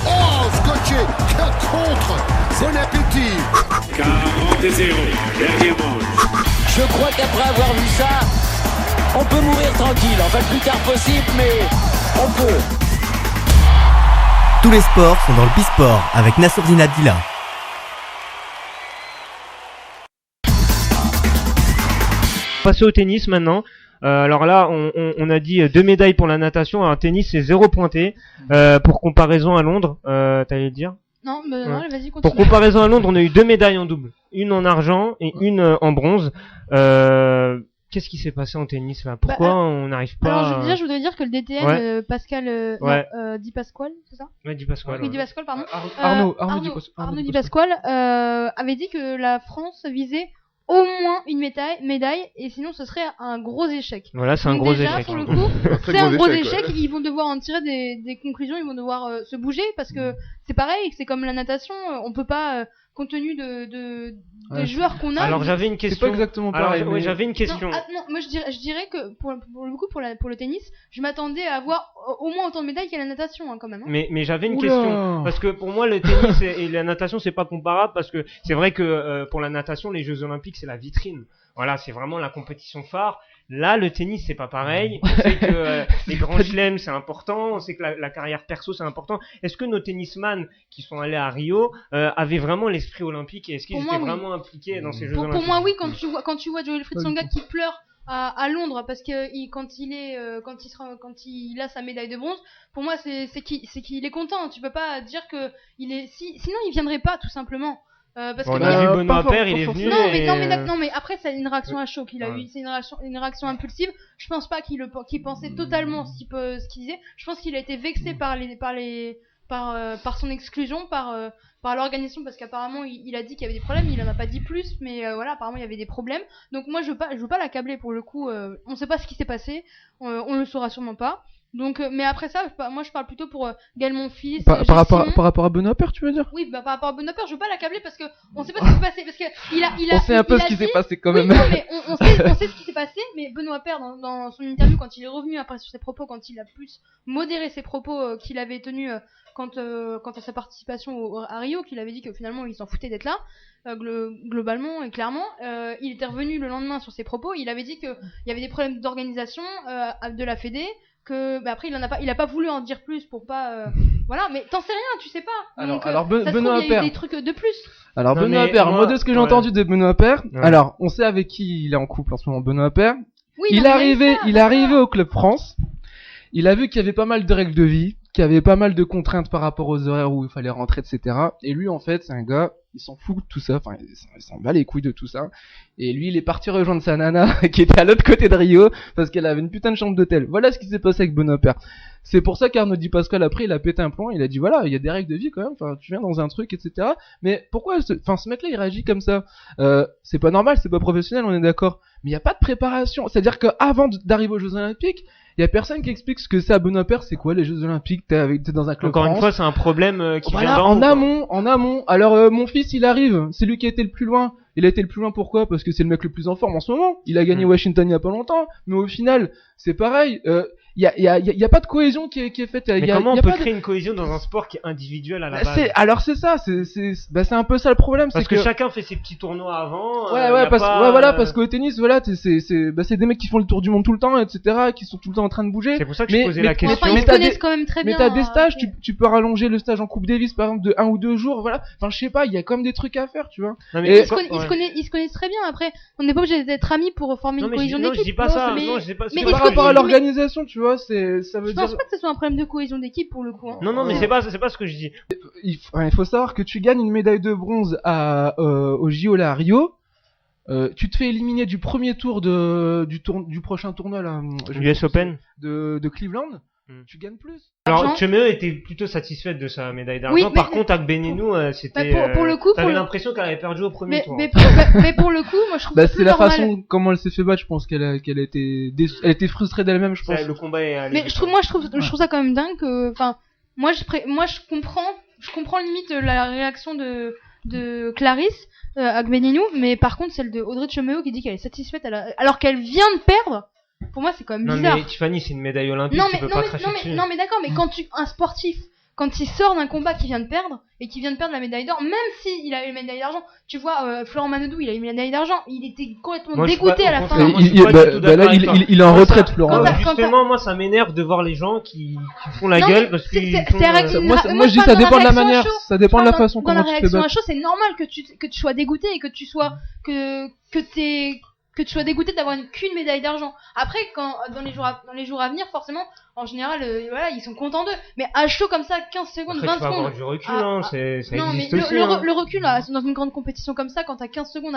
Oh, scotché, quel contre! Bon appétit! 40-0, dernier manche. Je crois qu'après avoir vu ça, on peut mourir tranquille. Enfin, le plus tard possible, mais on peut. Tous les sports sont dans le Bisport avec Nassourdine Abdillah. Passer au tennis maintenant. Alors là, on a dit 2 médailles pour la natation. Alors tennis, c'est 0 pointé. Pour comparaison à Londres, t'allais dire? Non, mais non, vas-y, continue. Pour comparaison à Londres, on a eu 2 médailles en double. Une en argent et une en bronze. Qu'est-ce qui s'est passé en tennis là? Pourquoi on n'arrive pas Alors déjà, je voudrais dire que le DTN, Pascal Di Pasquale, c'est ça? Ouais, Di Pasquale. Oui, Di Pasquale, pardon. Arnaud Di Pasquale avait dit que la France visait au moins une médaille, et sinon ce serait un gros échec. Voilà, c'est un Donc gros déjà, échec. pour le coup, c'est un gros échec. Ils vont devoir en tirer des conclusions, ils vont devoir se bouger, parce que c'est pareil, c'est comme la natation, on peut pas, compte tenu des joueurs qu'on a. Alors j'avais une question. C'est pas exactement pareil. Alors, j'avais une question. Non, moi je dirais que pour le coup, pour le tennis, je m'attendais à avoir au moins autant de médailles qu'à la natation, hein, quand même. Hein. Mais j'avais une question, parce que pour moi le tennis et la natation c'est pas comparable, parce que c'est vrai que pour la natation les Jeux Olympiques c'est la vitrine. Voilà, c'est vraiment la compétition phare. Là, le tennis, c'est pas pareil. On sait que les grands chelems, c'est important. On sait que la carrière perso, c'est important. Est-ce que nos tennisman qui sont allés à Rio avaient vraiment l'esprit olympique et est-ce qu'ils étaient vraiment impliqués dans ces Jeux Olympiques? Pour moi, oui. Quand tu vois Joël Fritzonga qui pleure à Londres parce que quand il a sa médaille de bronze, pour moi, c'est qu'il est content. Tu peux pas dire que sinon il viendrait pas, tout simplement. Parce on a vu Benoît Paire, il est venu. Non, mais après, c'est une réaction à chaud qu'il a eu. C'est une réaction impulsive. Je pense pas qu'il pensait totalement ce qu'il disait. Je pense qu'il a été vexé par son exclusion, par l'organisation, parce qu'apparemment il a dit qu'il y avait des problèmes. Il en a pas dit plus, mais voilà, apparemment il y avait des problèmes. Donc moi je veux pas l'accabler pour le coup. On sait pas ce qui s'est passé. On le saura sûrement pas. Donc, mais après ça, moi je parle plutôt pour Gaël Monfils. Par rapport à Benoît Paire, tu veux dire? Oui, par rapport à Benoît Paire, je veux pas l'accabler parce que on sait pas ce qui s'est passé, parce que on sait un peu ce qui s'est passé quand même. Oui, non, mais on sait ce qui s'est passé, mais Benoît Paire dans son interview quand il est revenu après sur ses propos, quand il a plus modéré ses propos qu'il avait tenus quant à sa participation à Rio, qu'il avait dit que finalement il s'en foutait d'être là, globalement et clairement, il était revenu le lendemain sur ses propos, il avait dit que il y avait des problèmes d'organisation de la Fédé, que après il a pas voulu en dire plus pour pas voilà, mais t'en sais rien, tu sais pas. Donc, alors Benoît Paire, il y a eu des trucs de plus. Alors Benoît Paire, moi de ce que j'ai entendu de Benoît Paire, alors on sait avec qui il est en couple en ce moment, Benoît Paire. Oui, il est arrivé au Club France. Il a vu qu'il y avait pas mal de règles de vie, qu'il y avait pas mal de contraintes par rapport aux horaires où il fallait rentrer, etc. Et lui, en fait, c'est un gars, il s'en fout de tout ça, enfin, il s'en bat les couilles de tout ça. Et lui, il est parti rejoindre sa nana, qui était à l'autre côté de Rio, parce qu'elle avait une putain de chambre d'hôtel. Voilà ce qui s'est passé avec Benoît Paire. C'est pour ça qu'Arnaud Di Pasquale, après, il a pété un plomb, il a dit, voilà, il y a des règles de vie quand même, enfin, tu viens dans un truc, etc. Mais pourquoi, ce mec-là, il réagit comme ça? C'est pas normal, c'est pas professionnel, on est d'accord. Mais il y a pas de préparation. C'est-à-dire qu'avant d'arriver aux Jeux Olympiques, il y a personne qui explique ce que c'est à Benoît Paire, c'est quoi les Jeux Olympiques, t'es dans un club Encore France. une fois, c'est un problème qui vient en amont. Alors mon fils, il arrive, c'est lui qui a été le plus loin. Il a été le plus loin pourquoi? Parce que c'est le mec le plus en forme en ce moment. Il a gagné Washington il y a pas longtemps, mais au final, c'est pareil. Il y a pas de cohésion qui est faite. Mais comment on peut créer une cohésion dans un sport qui est individuel à la base? C'est un peu ça le problème. Parce que chacun fait ses petits tournois avant. Parce qu'au tennis, voilà, c'est des mecs qui font le tour du monde tout le temps, etc., qui sont tout le temps en train de bouger. C'est pour ça que je posais la question. Enfin, ils se connaissent quand même très bien. Mais t'as des stages, tu peux rallonger le stage en Coupe Davis par exemple de 1 ou 2 jours, voilà. Enfin, je sais pas, il y a quand même des trucs à faire, tu vois. Non, mais ils se connaissent très bien. Après, on n'est pas obligé d'être amis pour former une cohésion d'équipe. Non, je dis pas ça. Non, je dis pas. Mais par rapport à l'organisation, tu vois, ça veut dire. Je pense pas que ce soit un problème de cohésion d'équipe pour le coup. Non, mais c'est pas ce que je dis. Il faut savoir que tu gagnes une médaille de bronze au JO là à Rio. Tu te fais éliminer du premier tour du prochain tournoi là, US Open de Cleveland. Tu gagnes plus. Alors Chemeux était plutôt satisfaite de sa médaille d'argent. Oui, par contre, avec Benenou, c'était. Pour le coup, t'avais l'impression qu'elle avait perdu au premier tour. Mais pour le coup, moi je trouve ça c'est plus la normal. façon comment elle s'est fait battre. Je pense qu'elle a été elle était frustrée d'elle-même. Je pense. Le combat est allé. Mais je trouve ça quand même dingue que, enfin, moi je comprends limite la réaction de Clarisse, Agbenienou, mais par contre celle de Audrey Tchemeo qui dit qu'elle est satisfaite alors qu'elle vient de perdre. Pour moi, c'est quand même Non bizarre. mais Tiffany, c'est une médaille olympique, tu peux pas cracher dessus. Non mais d'accord, mais quand un sportif, quand il sort d'un combat qu'il vient de perdre et qu'il vient de perdre la médaille d'or, même s'il a eu la médaille d'argent, tu vois, Florent Manodou, il a eu la médaille d'argent, il était complètement dégoûté à la fin. Il est en retraite, Florent. Justement, moi, ça m'énerve de voir les gens qui font la gueule parce qu'ils moi, je dis ça dépend de la manière, ça dépend de la façon comment tu te fais battre. Dans la réaction à battre. chaud, c'est normal que tu sois dégoûté et que tu sois que tu sois dégoûté d'avoir qu'une médaille d'argent. Après, quand dans les jours à venir, forcément, en général, voilà, ils sont contents d'eux. Mais à chaud comme ça, 15 secondes, après, 20 tu vas avoir secondes. du recul, hein, ça non, existe mais aussi. le recul, là, dans une grande compétition comme ça, quand t'as 15 secondes,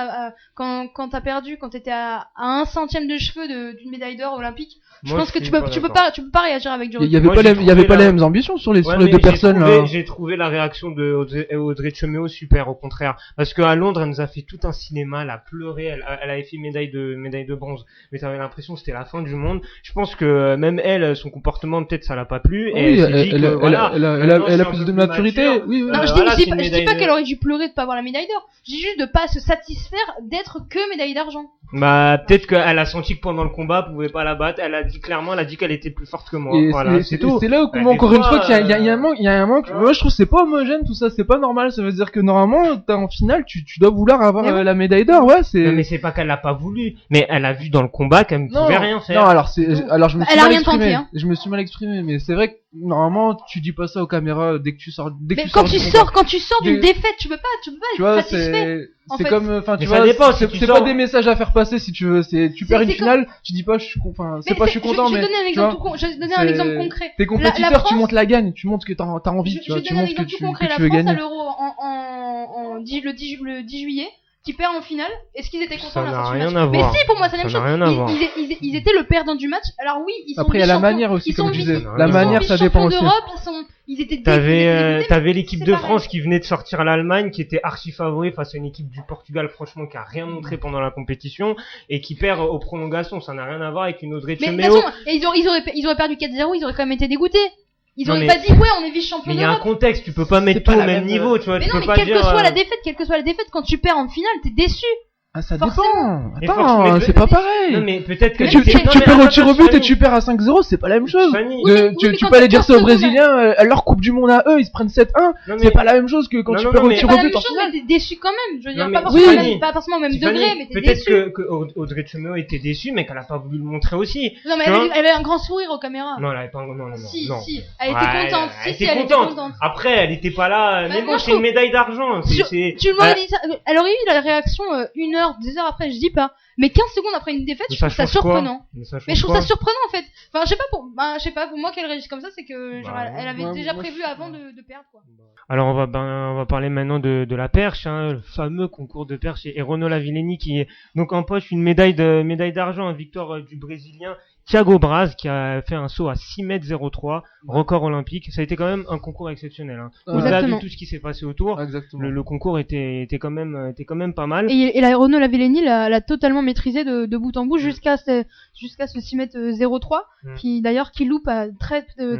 quand t'as perdu, quand t'étais à 1 centième de cheveux d'une médaille d'or olympique, je pense que tu peux pas réagir avec du recul. Il y avait pas les mêmes ambitions sur les deux personnes là. J'ai trouvé la réaction de Audrey Tchemeo super, au contraire, parce qu'à Londres, elle nous a fait tout un cinéma, elle a pleuré, elle avait fait médaille de bronze, mais t'avais l'impression que c'était la fin du monde. Je pense que même elle, son comportement, peut-être ça l'a pas plu, et elle a plus de maturité. Oui, non, je dis pas qu'elle aurait dû pleurer de pas avoir la médaille d'or. Je dis juste de pas se satisfaire d'être que médaille d'argent. Bah, peut-être qu'elle a senti que pendant le combat, elle pouvait pas la battre. Elle a dit qu'elle était plus forte que moi. Voilà, c'est tout. C'est là où, encore une fois, qu'il y a un manque. Moi, je trouve que c'est pas homogène, tout ça. C'est pas normal. Ça veut dire que normalement, en finale, tu dois vouloir avoir la médaille d'or. Ouais, c'est. Non, mais c'est pas qu'elle l'a pas voulu. Mais elle a vu dans le combat qu'elle ne pouvait rien faire. Non, alors je me suis elle a mal rien exprimé. tenté, hein. Je me suis mal exprimé, mais c'est vrai que normalement, tu dis pas ça aux caméras dès que tu sors. Quand tu sors d'une défaite, tu peux pas être satisfait. C'est comme, enfin, tu vois, c'est pas des messages à faire passer si tu veux. Tu perds une finale, tu dis pas je suis content, mais. Je vais donner un exemple concret. T'es compétiteur, tu montes la gagne, tu montres que t'as envie, tu vois, tu montres que tu veux gagner. La France à l'Euro le 10 juillet, qui perd en finale. Est-ce qu'ils étaient contents de la fin du match? Mais si, pour moi, c'est la même chose. Ils étaient le perdant du match. Alors oui, ils sont. Après, il y a la manière aussi, comme tu disais. La manière, ça dépend aussi. Ils étaient t'avais l'équipe de France qui venait de sortir l'Allemagne, qui était archi favori face à une équipe du Portugal, franchement, qui a rien montré pendant la compétition et qui perd aux prolongations. Ça n'a rien à voir avec une Audrey Tchemeo. Mais attention, ils auraient perdu 4-0, ils auraient quand même été dégoûtés. Ils auraient pas dit on est vice-champion d'Europe. Mais il y a un contexte, tu peux pas mettre tout au même niveau, tu vois. Mais non, mais quelle que soit la défaite, quand tu perds en finale, t'es déçu. Ah, ça dépend. Attends, c'est pas pareil. Non, mais peut-être que tu perds au tir au but et tu perds à 5-0, c'est pas la même chose. Tu peux aller dire ça aux Brésiliens, leur Coupe du Monde à eux, ils se prennent 7-1. C'est pas la même chose que quand tu perds au tir au but en finale. Mais t'es déçu quand même. Je veux dire, pas forcément au même degré, mais t'es déçu. Peut-être que Audrey Tchemeo était déçue, mais qu'elle a pas voulu le montrer aussi. Non, mais elle avait un grand sourire aux caméras. Non, elle avait pas un non. Si, elle était contente. Si, elle était contente. Après, elle était pas là. Mais bon, c'est une médaille d'argent. Tu m'aurais dit ça. Elle aurait eu la réaction 1 heure, 2 heures après. dis pas. Mais 15 secondes après une défaite, je trouve ça surprenant. Mais je trouve ça surprenant en fait. Enfin, je sais pas pour moi qu'elle réagisse comme ça, c'est que genre, elle avait déjà prévu avant de perdre quoi. Alors on va parler maintenant de la perche, hein, le fameux concours de perche et Renaud Lavillenie qui donc empoche une médaille d'argent, une victoire du Brésilien Thiago Braz qui a fait un saut à 6m03, record olympique. Ça a été quand même un concours exceptionnel. Hein. Au-delà de tout ce qui s'est passé autour, le concours était quand même pas mal. Et Renaud Lavillenie l'a totalement maîtrisé de bout en bout jusqu'à ce 6m03 qui loupe à de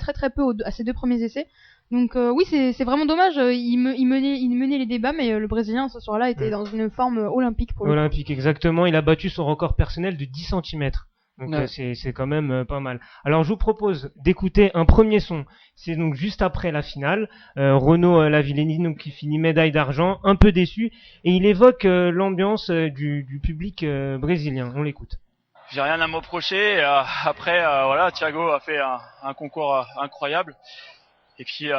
très peu à ses 2 premiers essais. Donc oui, c'est vraiment dommage. Il menait les débats, mais le Brésilien ce soir-là était dans une forme olympique pour lui. Olympique, exactement. Il a battu son record personnel de 10 cm. Donc c'est quand même pas mal. Alors je vous propose d'écouter un premier son. C'est donc juste après la finale. Renaud Lavillenie donc qui finit médaille d'argent, un peu déçu, et il évoque l'ambiance du public brésilien. On l'écoute. J'ai rien à me reprocher. Après voilà, Thiago a fait un concours incroyable. Et puis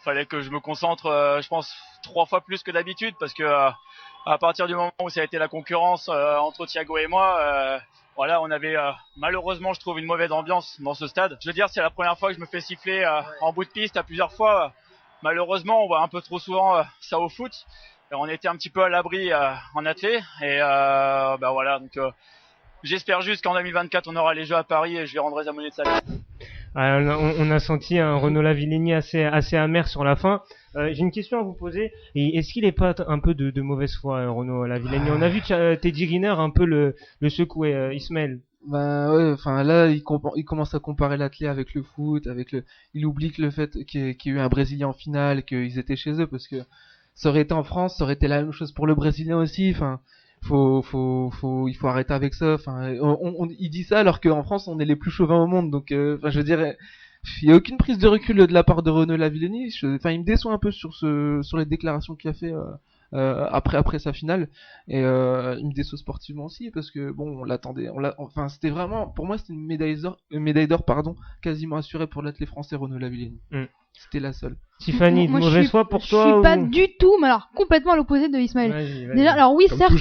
fallait que je me concentre, je pense 3 fois plus que d'habitude parce que à partir du moment où ça a été la concurrence entre Thiago et moi. Voilà, on avait malheureusement, je trouve, une mauvaise ambiance dans ce stade. Je veux dire, c'est la première fois que je me fais siffler en bout de piste à plusieurs fois. Malheureusement, on voit un peu trop souvent ça au foot. Et on était un petit peu à l'abri en athlée. Et voilà, donc j'espère juste qu'en 2024, on aura les Jeux à Paris et je lui rendrai sa monnaie de salaire. On a senti un Renaud Lavillenie assez amer sur la fin. J'ai une question à vous poser. Et est-ce qu'il est pas un peu de mauvaise foi, Renaud Lavillenie? On a vu Teddy Riner un peu le secouer, Ismaël. Bah ouais, enfin là il commence à comparer l'athlète avec le foot, il oublie que le fait qu'il y ait eu un Brésilien en finale, qu'ils étaient chez eux, parce que ça aurait été en France, ça aurait été la même chose pour le Brésilien aussi. Enfin, il faut arrêter avec ça. Enfin, il dit ça alors qu'en France, on est les plus chauvins au monde. Donc, enfin, je veux dire, il y a aucune prise de recul de la part de Renaud Lavillenie. Enfin, il me déçoit un peu sur les déclarations qu'il a fait. Après sa finale, et il me déçoit sportivement aussi parce que bon, on l'attendait, enfin c'était vraiment, pour moi c'était une médaille d'or pardon, quasiment assurée pour l'athlète français Renaud Lavillenie. C'était la seule. Tiffany, de mauvaise foi pour toi? Je suis pas du tout, mais alors complètement à l'opposé de Ismaël. Vas-y. Déjà, alors oui, certes,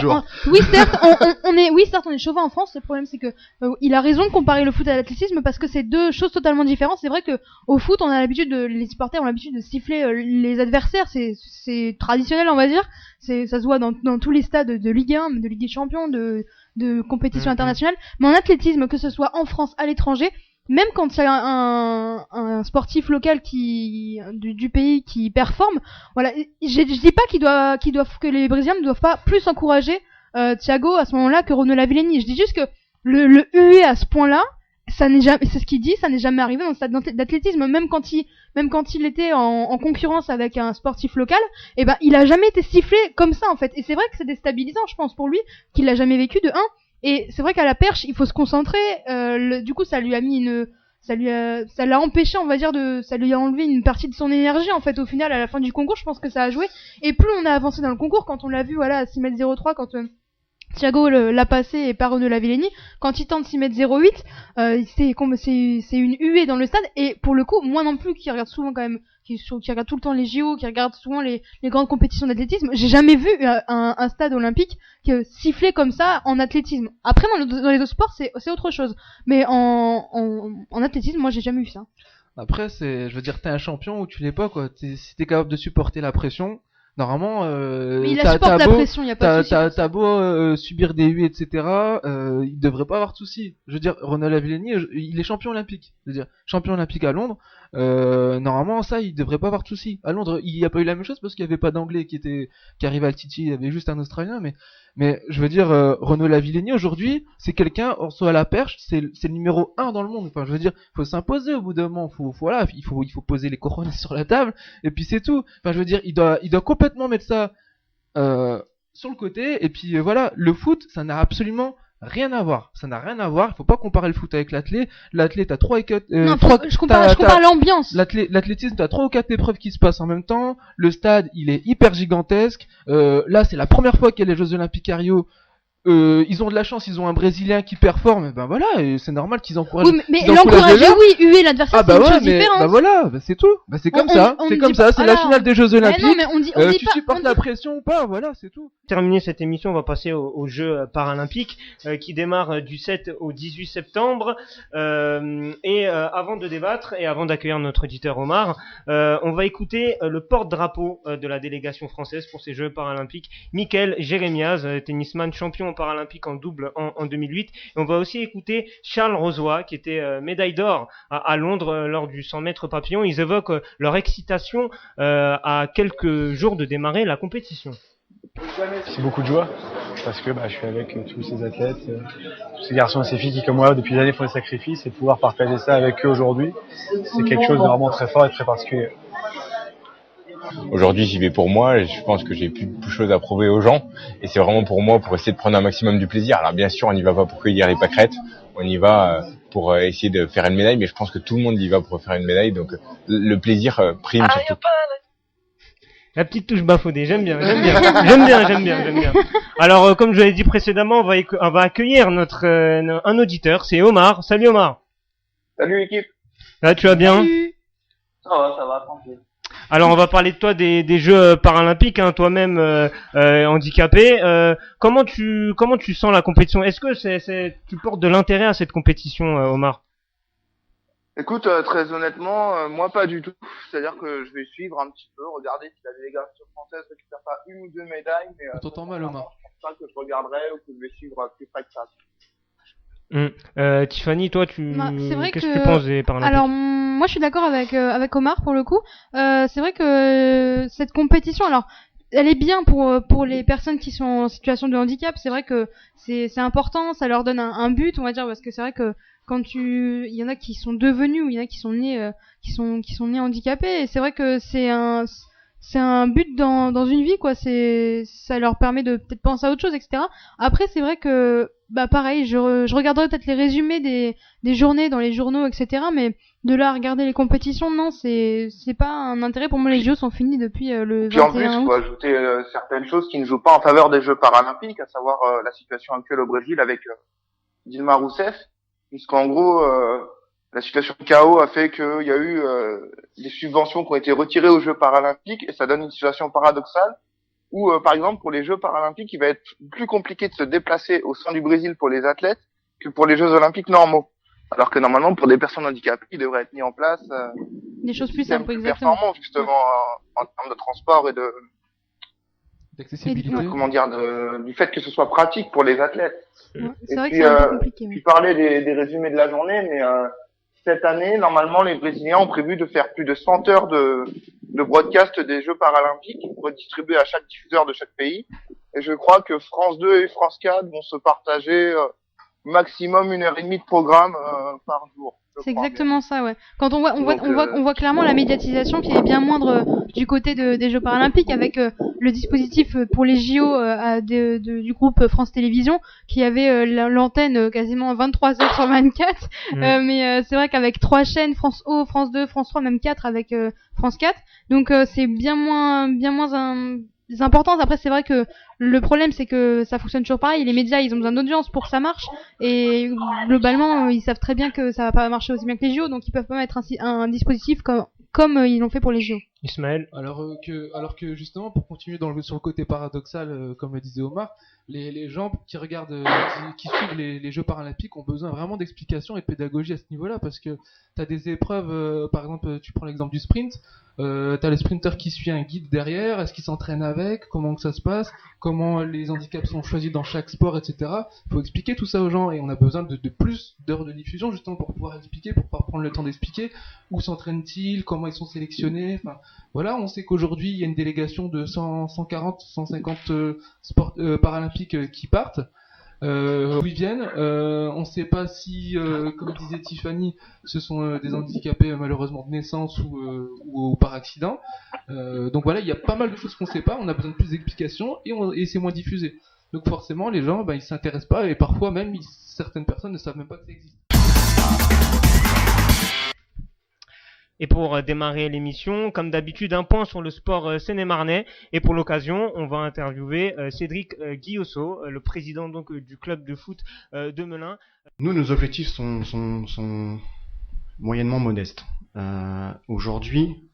on est chauvin en France. Le problème, c'est que il a raison de comparer le foot à l'athlétisme parce que c'est deux choses totalement différentes. C'est vrai que au foot, les supporters ont l'habitude de siffler les adversaires. C'est traditionnel, on va dire. Ça se voit dans tous les stades de Ligue 1, de Ligue des Champions, de compétitions internationales. Mais en athlétisme, que ce soit en France, à l'étranger, même quand il y a un sportif local du pays qui performe, voilà, je dis pas que les Brésiliens ne doivent pas plus encourager Thiago à ce moment-là que Renaud Lavillenie. Je dis juste que le huer à ce point-là, ça n'est jamais, c'est ce qu'il dit, ça n'est jamais arrivé dans le stade d'athlétisme, même quand il était en concurrence avec un sportif local, et ben il a jamais été sifflé comme ça en fait. Et c'est vrai que c'est déstabilisant, je pense, pour lui, qu'il l'a jamais vécu de 1. Et c'est vrai qu'à la perche, il faut se concentrer. Du coup, ça l'a empêché, on va dire, ça lui a enlevé une partie de son énergie, en fait, au final, à la fin du concours. Je pense que ça a joué. Et plus on a avancé dans le concours, quand on l'a vu, voilà, à 6m03, quand Thiago l'a passé et pas Renaud Lavillenie, quand il tente 6m08, c'est une huée dans le stade. Et pour le coup, moi non plus, qui regarde souvent quand même, qui regarde tout le temps les JO, qui regarde souvent les grandes compétitions d'athlétisme, j'ai jamais vu un stade olympique siffler comme ça en athlétisme. Après, dans les autres sports, c'est autre chose. Mais en athlétisme, moi, j'ai jamais vu ça. Après, je veux dire, t'es un champion ou tu l'es pas, quoi. Si t'es capable de supporter la pression, normalement, mais il supporte la pression, y a pas de souci. T'as beau subir des huées, etc. Il devrait pas avoir de soucis. Je veux dire, Renaud Lavillenie, il est champion olympique. Je veux dire, champion olympique à Londres. Normalement, ça, il devrait pas avoir de soucis. À Londres, il y a pas eu la même chose parce qu'il y avait pas d'anglais qui arrivait à le titiller. Il y avait juste un Australien, mais je veux dire, Renaud Lavillenie aujourd'hui, c'est quelqu'un, on soit à la perche, c'est le numéro 1 dans le monde. Enfin, je veux dire, faut s'imposer au bout d'un moment. Voilà, il faut poser les couronnes sur la table et puis c'est tout. Enfin, je veux dire, il doit complètement mettre ça sur le côté et puis voilà, le foot, ça n'a absolument rien à voir. Ça n'a rien à voir. Il faut pas comparer le foot avec l'athlète. L'athlète, t'as 3 et 4. Je compare l'ambiance. L'athlétisme, t'as 3 ou 4 épreuves qui se passent en même temps. Le stade, il est hyper gigantesque. Là, c'est la première fois qu'il y a les Jeux Olympiques à Rio. Ils ont de la chance, ils ont un Brésilien qui performe, ben voilà, et c'est normal qu'ils encouragent. Oui, mais l'encourager, oui, huer l'adversaire, c'est une chose différente. Bah voilà, bah c'est tout. Bah c'est comme ça, c'est la finale des Jeux Olympiques. Non, mais on dit tu supportes la pression ou pas, voilà, c'est tout. Terminer cette émission, on va passer aux Jeux Paralympiques qui démarrent du 7 au 18 septembre. Avant de débattre et avant d'accueillir notre auditeur Omar, on va écouter le porte-drapeau de la délégation française pour ces Jeux Paralympiques, Mickaël Jérémiaz, tennisman champion paralympique en double en 2008. Et on va aussi écouter Charles Rozoy, qui était médaille d'or à Londres lors du 100 mètres papillon. Ils évoquent leur excitation à quelques jours de démarrer la compétition. C'est beaucoup de joie parce que je suis avec tous ces athlètes, tous ces garçons et ces filles qui, comme moi, depuis des années font des sacrifices, et pouvoir partager ça avec eux aujourd'hui, c'est quelque chose de vraiment très fort et très particulier. Aujourd'hui, j'y vais pour moi et je pense que j'ai plus de choses à prouver aux gens, et c'est vraiment pour moi, pour essayer de prendre un maximum du plaisir. Alors bien sûr, on n'y va pas pour cueillir les pâquerettes, on y va pour essayer de faire une médaille, mais je pense que tout le monde y va pour faire une médaille, donc le plaisir prime surtout. La petite touche bafoudée, j'aime bien. Alors, comme je l'ai dit précédemment, on va accueillir un auditeur, c'est Omar. Salut Omar. Salut l'équipe. Là, tu vas bien? Salut. Ça va, tranquille. Alors, on va parler de toi des Jeux Paralympiques, hein, toi-même handicapé. Comment tu sens la compétition? Est-ce que tu portes de l'intérêt à cette compétition, Omar? Écoute, très honnêtement, moi pas du tout. C'est-à-dire que je vais suivre un petit peu, regarder si la délégation française récupère pas une ou deux médailles, mais on t'entend mal, Omar. Je pense pas que je regarderai ou que je vais suivre plus près que ça. Tiffany, toi, qu'est-ce que tu penses des Paralympiques? Alors, moi, je suis d'accord avec Omar pour le coup. C'est vrai que cette compétition, alors, elle est bien pour les personnes qui sont en situation de handicap. C'est vrai que c'est important, ça leur donne un but, on va dire, parce que c'est vrai que il y en a qui sont devenus, ou il y en a qui sont nés handicapés, et c'est vrai que c'est un but dans une vie, quoi. Ça leur permet de peut-être penser à autre chose, etc. Après, c'est vrai que, bah, pareil, je regarderai peut-être les résumés des journées dans les journaux, etc. Mais de là à regarder les compétitions, non, c'est pas un intérêt. Pour moi, les JO sont finis depuis le 21 Puis en plus, août. faut ajouter certaines choses qui ne jouent pas en faveur des Jeux paralympiques, à savoir la situation actuelle au Brésil avec Dilma Rousseff, puisqu'en gros, la situation de chaos a fait qu'il y a eu des subventions qui ont été retirées aux Jeux paralympiques, et ça donne une situation paradoxale où, par exemple, pour les Jeux paralympiques, il va être plus compliqué de se déplacer au sein du Brésil pour les athlètes que pour les Jeux olympiques normaux. Alors que normalement, pour des personnes handicapées, il devrait être mis en place des choses plus simples, plus exactement. performants justement en termes de transport et d'accessibilité. Du fait que ce soit pratique pour les athlètes. Ouais, c'est vrai que c'est un peu compliqué. Tu parlais des résumés de la journée, mais cette année, normalement, les Brésiliens ont prévu de faire plus de 100 heures de broadcast des Jeux paralympiques redistribués à chaque diffuseur de chaque pays. Et je crois que France 2 et France 4 vont se partager maximum 1h30 de programme par jour. C'est exactement ça, ouais. Quand on voit clairement la médiatisation qui est bien moindre du côté des Jeux paralympiques, avec le dispositif pour les JO du groupe France Télévisions qui avait l'antenne quasiment 23 heures sur 24. Mais c'est vrai qu'avec 3 chaînes, France O, France 2, France 3, même 4 avec France 4. Donc c'est bien moins des importances. Après, c'est vrai que le problème, c'est que ça fonctionne toujours pareil. Les médias, ils ont besoin d'audience pour que ça marche. Et globalement, ils savent très bien que ça va pas marcher aussi bien que les JO. Donc, ils peuvent pas mettre un dispositif comme ils l'ont fait pour les JO. Ismaël. Alors que justement, pour continuer sur le côté paradoxal, comme le disait Omar, les gens qui regardent, qui suivent les Jeux paralympiques ont besoin vraiment d'explications et de pédagogie à ce niveau-là, parce que t'as des épreuves, par exemple, tu prends l'exemple du sprint, t'as le sprinter qui suit un guide derrière, est-ce qu'il s'entraîne avec, comment que ça se passe, comment les handicaps sont choisis dans chaque sport, etc. Faut expliquer tout ça aux gens, et on a besoin de plus d'heures de diffusion justement pour pouvoir expliquer, pour pouvoir prendre le temps d'expliquer où s'entraînent-ils, comment ils sont sélectionnés. Enfin, voilà, on sait qu'aujourd'hui il y a une délégation de 140, 150 sports paralympiques qui partent. D'où ils viennent, on ne sait pas si, comme disait Tiffany, ce sont des handicapés malheureusement de naissance ou par accident. Donc voilà, il y a pas mal de choses qu'on ne sait pas, on a besoin de plus d'explications et c'est moins diffusé. Donc forcément, les gens, ils s'intéressent pas et parfois même certaines personnes ne savent même pas que ça existe. Et pour démarrer l'émission, comme d'habitude, un point sur le sport seine-et-marnais. Et pour l'occasion, on va interviewer Cédric Guillosso, le président donc du club de foot de Melun. Nous, nos objectifs sont moyennement modestes. Aujourd'hui,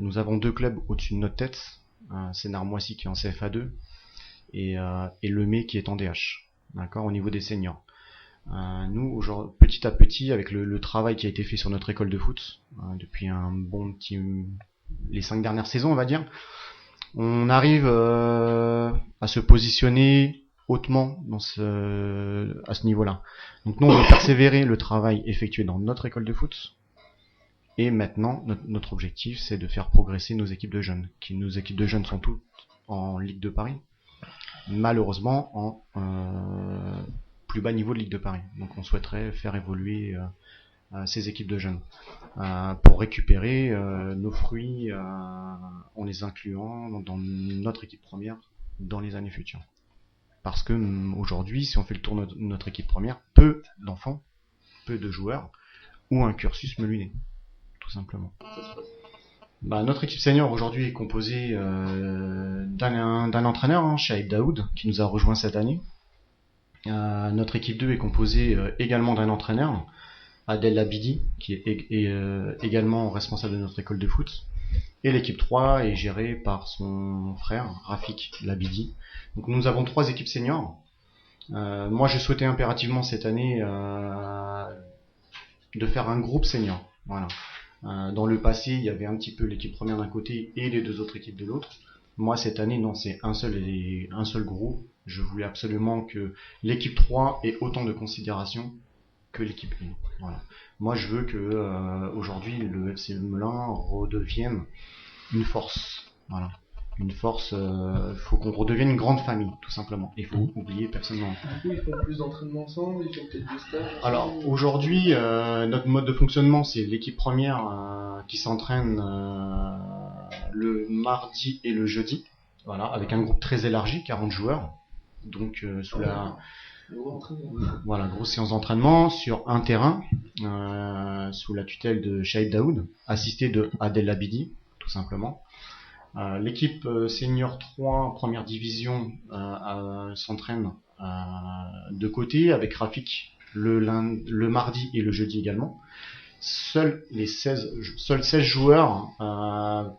nous avons 2 clubs au-dessus de notre tête. Sénart-Moissy qui est en CFA2 et Lemay qui est en DH. D'accord, au niveau des seniors. Nous, aujourd'hui, petit à petit, avec le travail qui a été fait sur notre école de foot, depuis les 5 dernières saisons, on va dire, on arrive à se positionner hautement à ce niveau-là. Donc nous, on veut persévérer le travail effectué dans notre école de foot. Et maintenant, notre objectif, c'est de faire progresser nos équipes de jeunes. Nos équipes de jeunes sont toutes en Ligue de Paris, malheureusement en plus bas niveau de Ligue de Paris. Donc on souhaiterait faire évoluer ces équipes de jeunes pour récupérer nos fruits en les incluant dans notre équipe première dans les années futures. Parce que aujourd'hui, si on fait le tour de notre équipe première, peu d'enfants, peu de joueurs ou un cursus meluné, tout simplement. Notre équipe senior aujourd'hui est composée d'un entraîneur, Shaib Daoud, qui nous a rejoint cette année. Notre équipe 2 est composée également d'un entraîneur, Adel Labidi, qui est également responsable de notre école de foot. Et l'équipe 3 est gérée par son frère, Rafik Labidi. Donc nous avons 3 équipes seniors. Moi, je souhaitais impérativement cette année de faire un groupe senior. Voilà. Dans le passé, il y avait un petit peu l'équipe première d'un côté et les 2 autres équipes de l'autre. Moi, cette année, non, c'est un seul groupe. Je voulais absolument que l'équipe 3 ait autant de considération que l'équipe 1. Voilà. Moi, je veux que aujourd'hui, le FC Melun redevienne une force. Voilà. une force. Faut qu'on redevienne une grande famille, tout simplement. Il faut oublier personne. Du coup, ils font plus d'entraînement ensemble, ils font peut-être des stages. Alors aujourd'hui, notre mode de fonctionnement, c'est l'équipe première qui s'entraîne le mardi et le jeudi, voilà, avec un groupe très élargi, 40 joueurs. Donc sous la grosse séance d'entraînement sur un terrain, sous la tutelle de Shahid Daoud, assisté de Adel Labidi, tout simplement. L'équipe senior 3 première division s'entraîne de côté avec Rafik le mardi et le jeudi également. Seuls 16 joueurs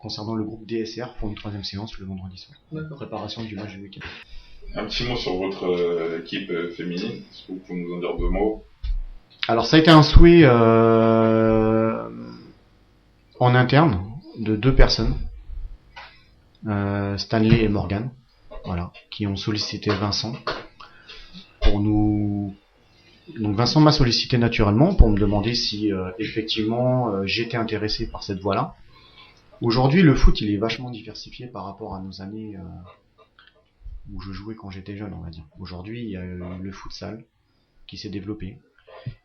concernant le groupe DSR font une troisième séance le vendredi soir. Préparation du match du week-end. Un petit mot sur votre équipe féminine. Est-ce que vous pouvez nous en dire 2 mots? Alors ça a été un souhait en interne de 2 personnes, Stanley et Morgan, voilà, qui ont sollicité Vincent pour nous. Donc Vincent m'a sollicité naturellement pour me demander si effectivement j'étais intéressé par cette voie-là. Aujourd'hui, le foot il est vachement diversifié par rapport à nos années où je jouais quand j'étais jeune, on va dire. Aujourd'hui, il y a le futsal qui s'est développé.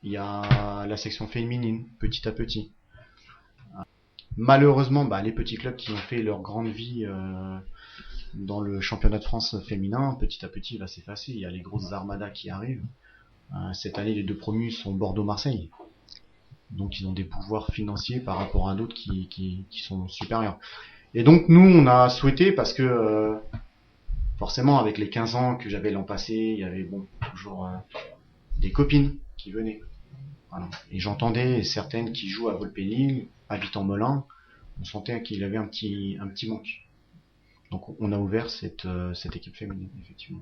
Il y a la section féminine, petit à petit. Malheureusement, les petits clubs qui ont fait leur grande vie dans le championnat de France féminin, petit à petit, va s'effacer. Il y a les grosses armadas qui arrivent. Cette année, les 2 promus sont Bordeaux-Marseille. Donc, ils ont des pouvoirs financiers par rapport à d'autres qui sont supérieurs. Et donc, nous, on a souhaité, parce que forcément, avec les 15 ans que j'avais l'an passé, il y avait toujours des copines qui venaient. Voilà. Et j'entendais certaines qui jouent à Volpénil, habitant Melun, on sentait qu'il avait un petit manque. Donc on a ouvert cette équipe féminine, effectivement.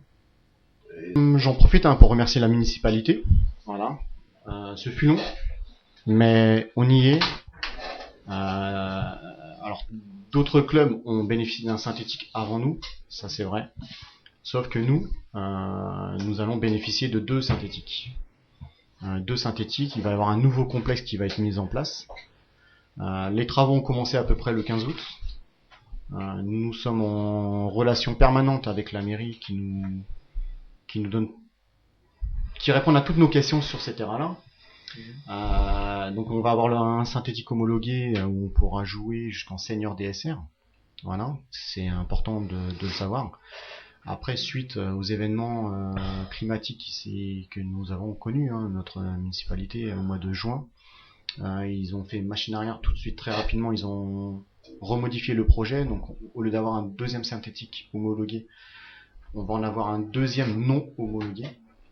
J'en profite pour remercier la municipalité. Voilà. Ce fut long, mais on y est. Alors d'autres clubs ont bénéficié d'un synthétique avant nous, ça c'est vrai. Sauf que nous allons bénéficier de 2 synthétiques. 2 synthétiques, il va y avoir un nouveau complexe qui va être mis en place. Les travaux ont commencé à peu près le 15 août. Nous sommes en relation permanente avec la mairie qui nous donne, qui répondent à toutes nos questions sur ces terrains-là. Donc on va avoir un synthétique homologué où on pourra jouer jusqu'en senior DSR. Voilà, c'est important de le savoir. Après, suite aux événements climatiques que nous avons connus, notre municipalité au mois de juin, ils ont fait machine arrière tout de suite très rapidement. Ils ont remodifié le projet. Donc au lieu d'avoir un 2e synthétique homologué, on va en avoir un 2e non homologué,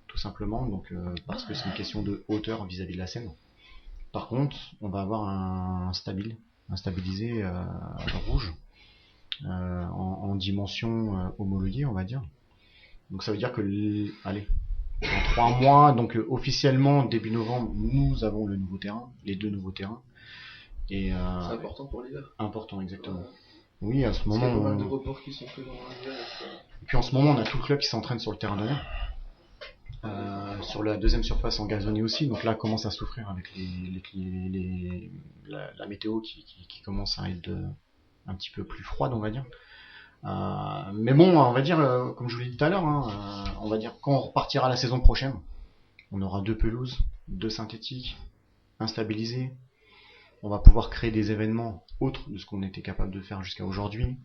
tout simplement. Donc parce que c'est une question de hauteur vis-à-vis de la Seine. Par contre, on va avoir un stabilisé rouge. En dimension homologuée, on va dire. Donc ça veut dire que dans 3 mois, donc officiellement début novembre, nous avons le nouveau terrain, les 2 nouveaux terrains. Et c'est important pour l'hiver. Important, exactement. Oui, à ce moment. Il y a pas mal de reports qui sont faits dans l'hiver. Et puis en ce moment, on a tout le club qui s'entraîne sur le terrain d'honneur. Sur la 2e surface en gazonné aussi, donc là commence à souffrir avec la météo qui commence à être un petit peu plus froide, on va dire. Mais bon, on va dire, comme je vous l'ai dit tout à l'heure, on va dire quand on repartira la saison prochaine, on aura 2 pelouses, 2 synthétiques, un stabilisé. On va pouvoir créer des événements autres de ce qu'on était capable de faire jusqu'à aujourd'hui,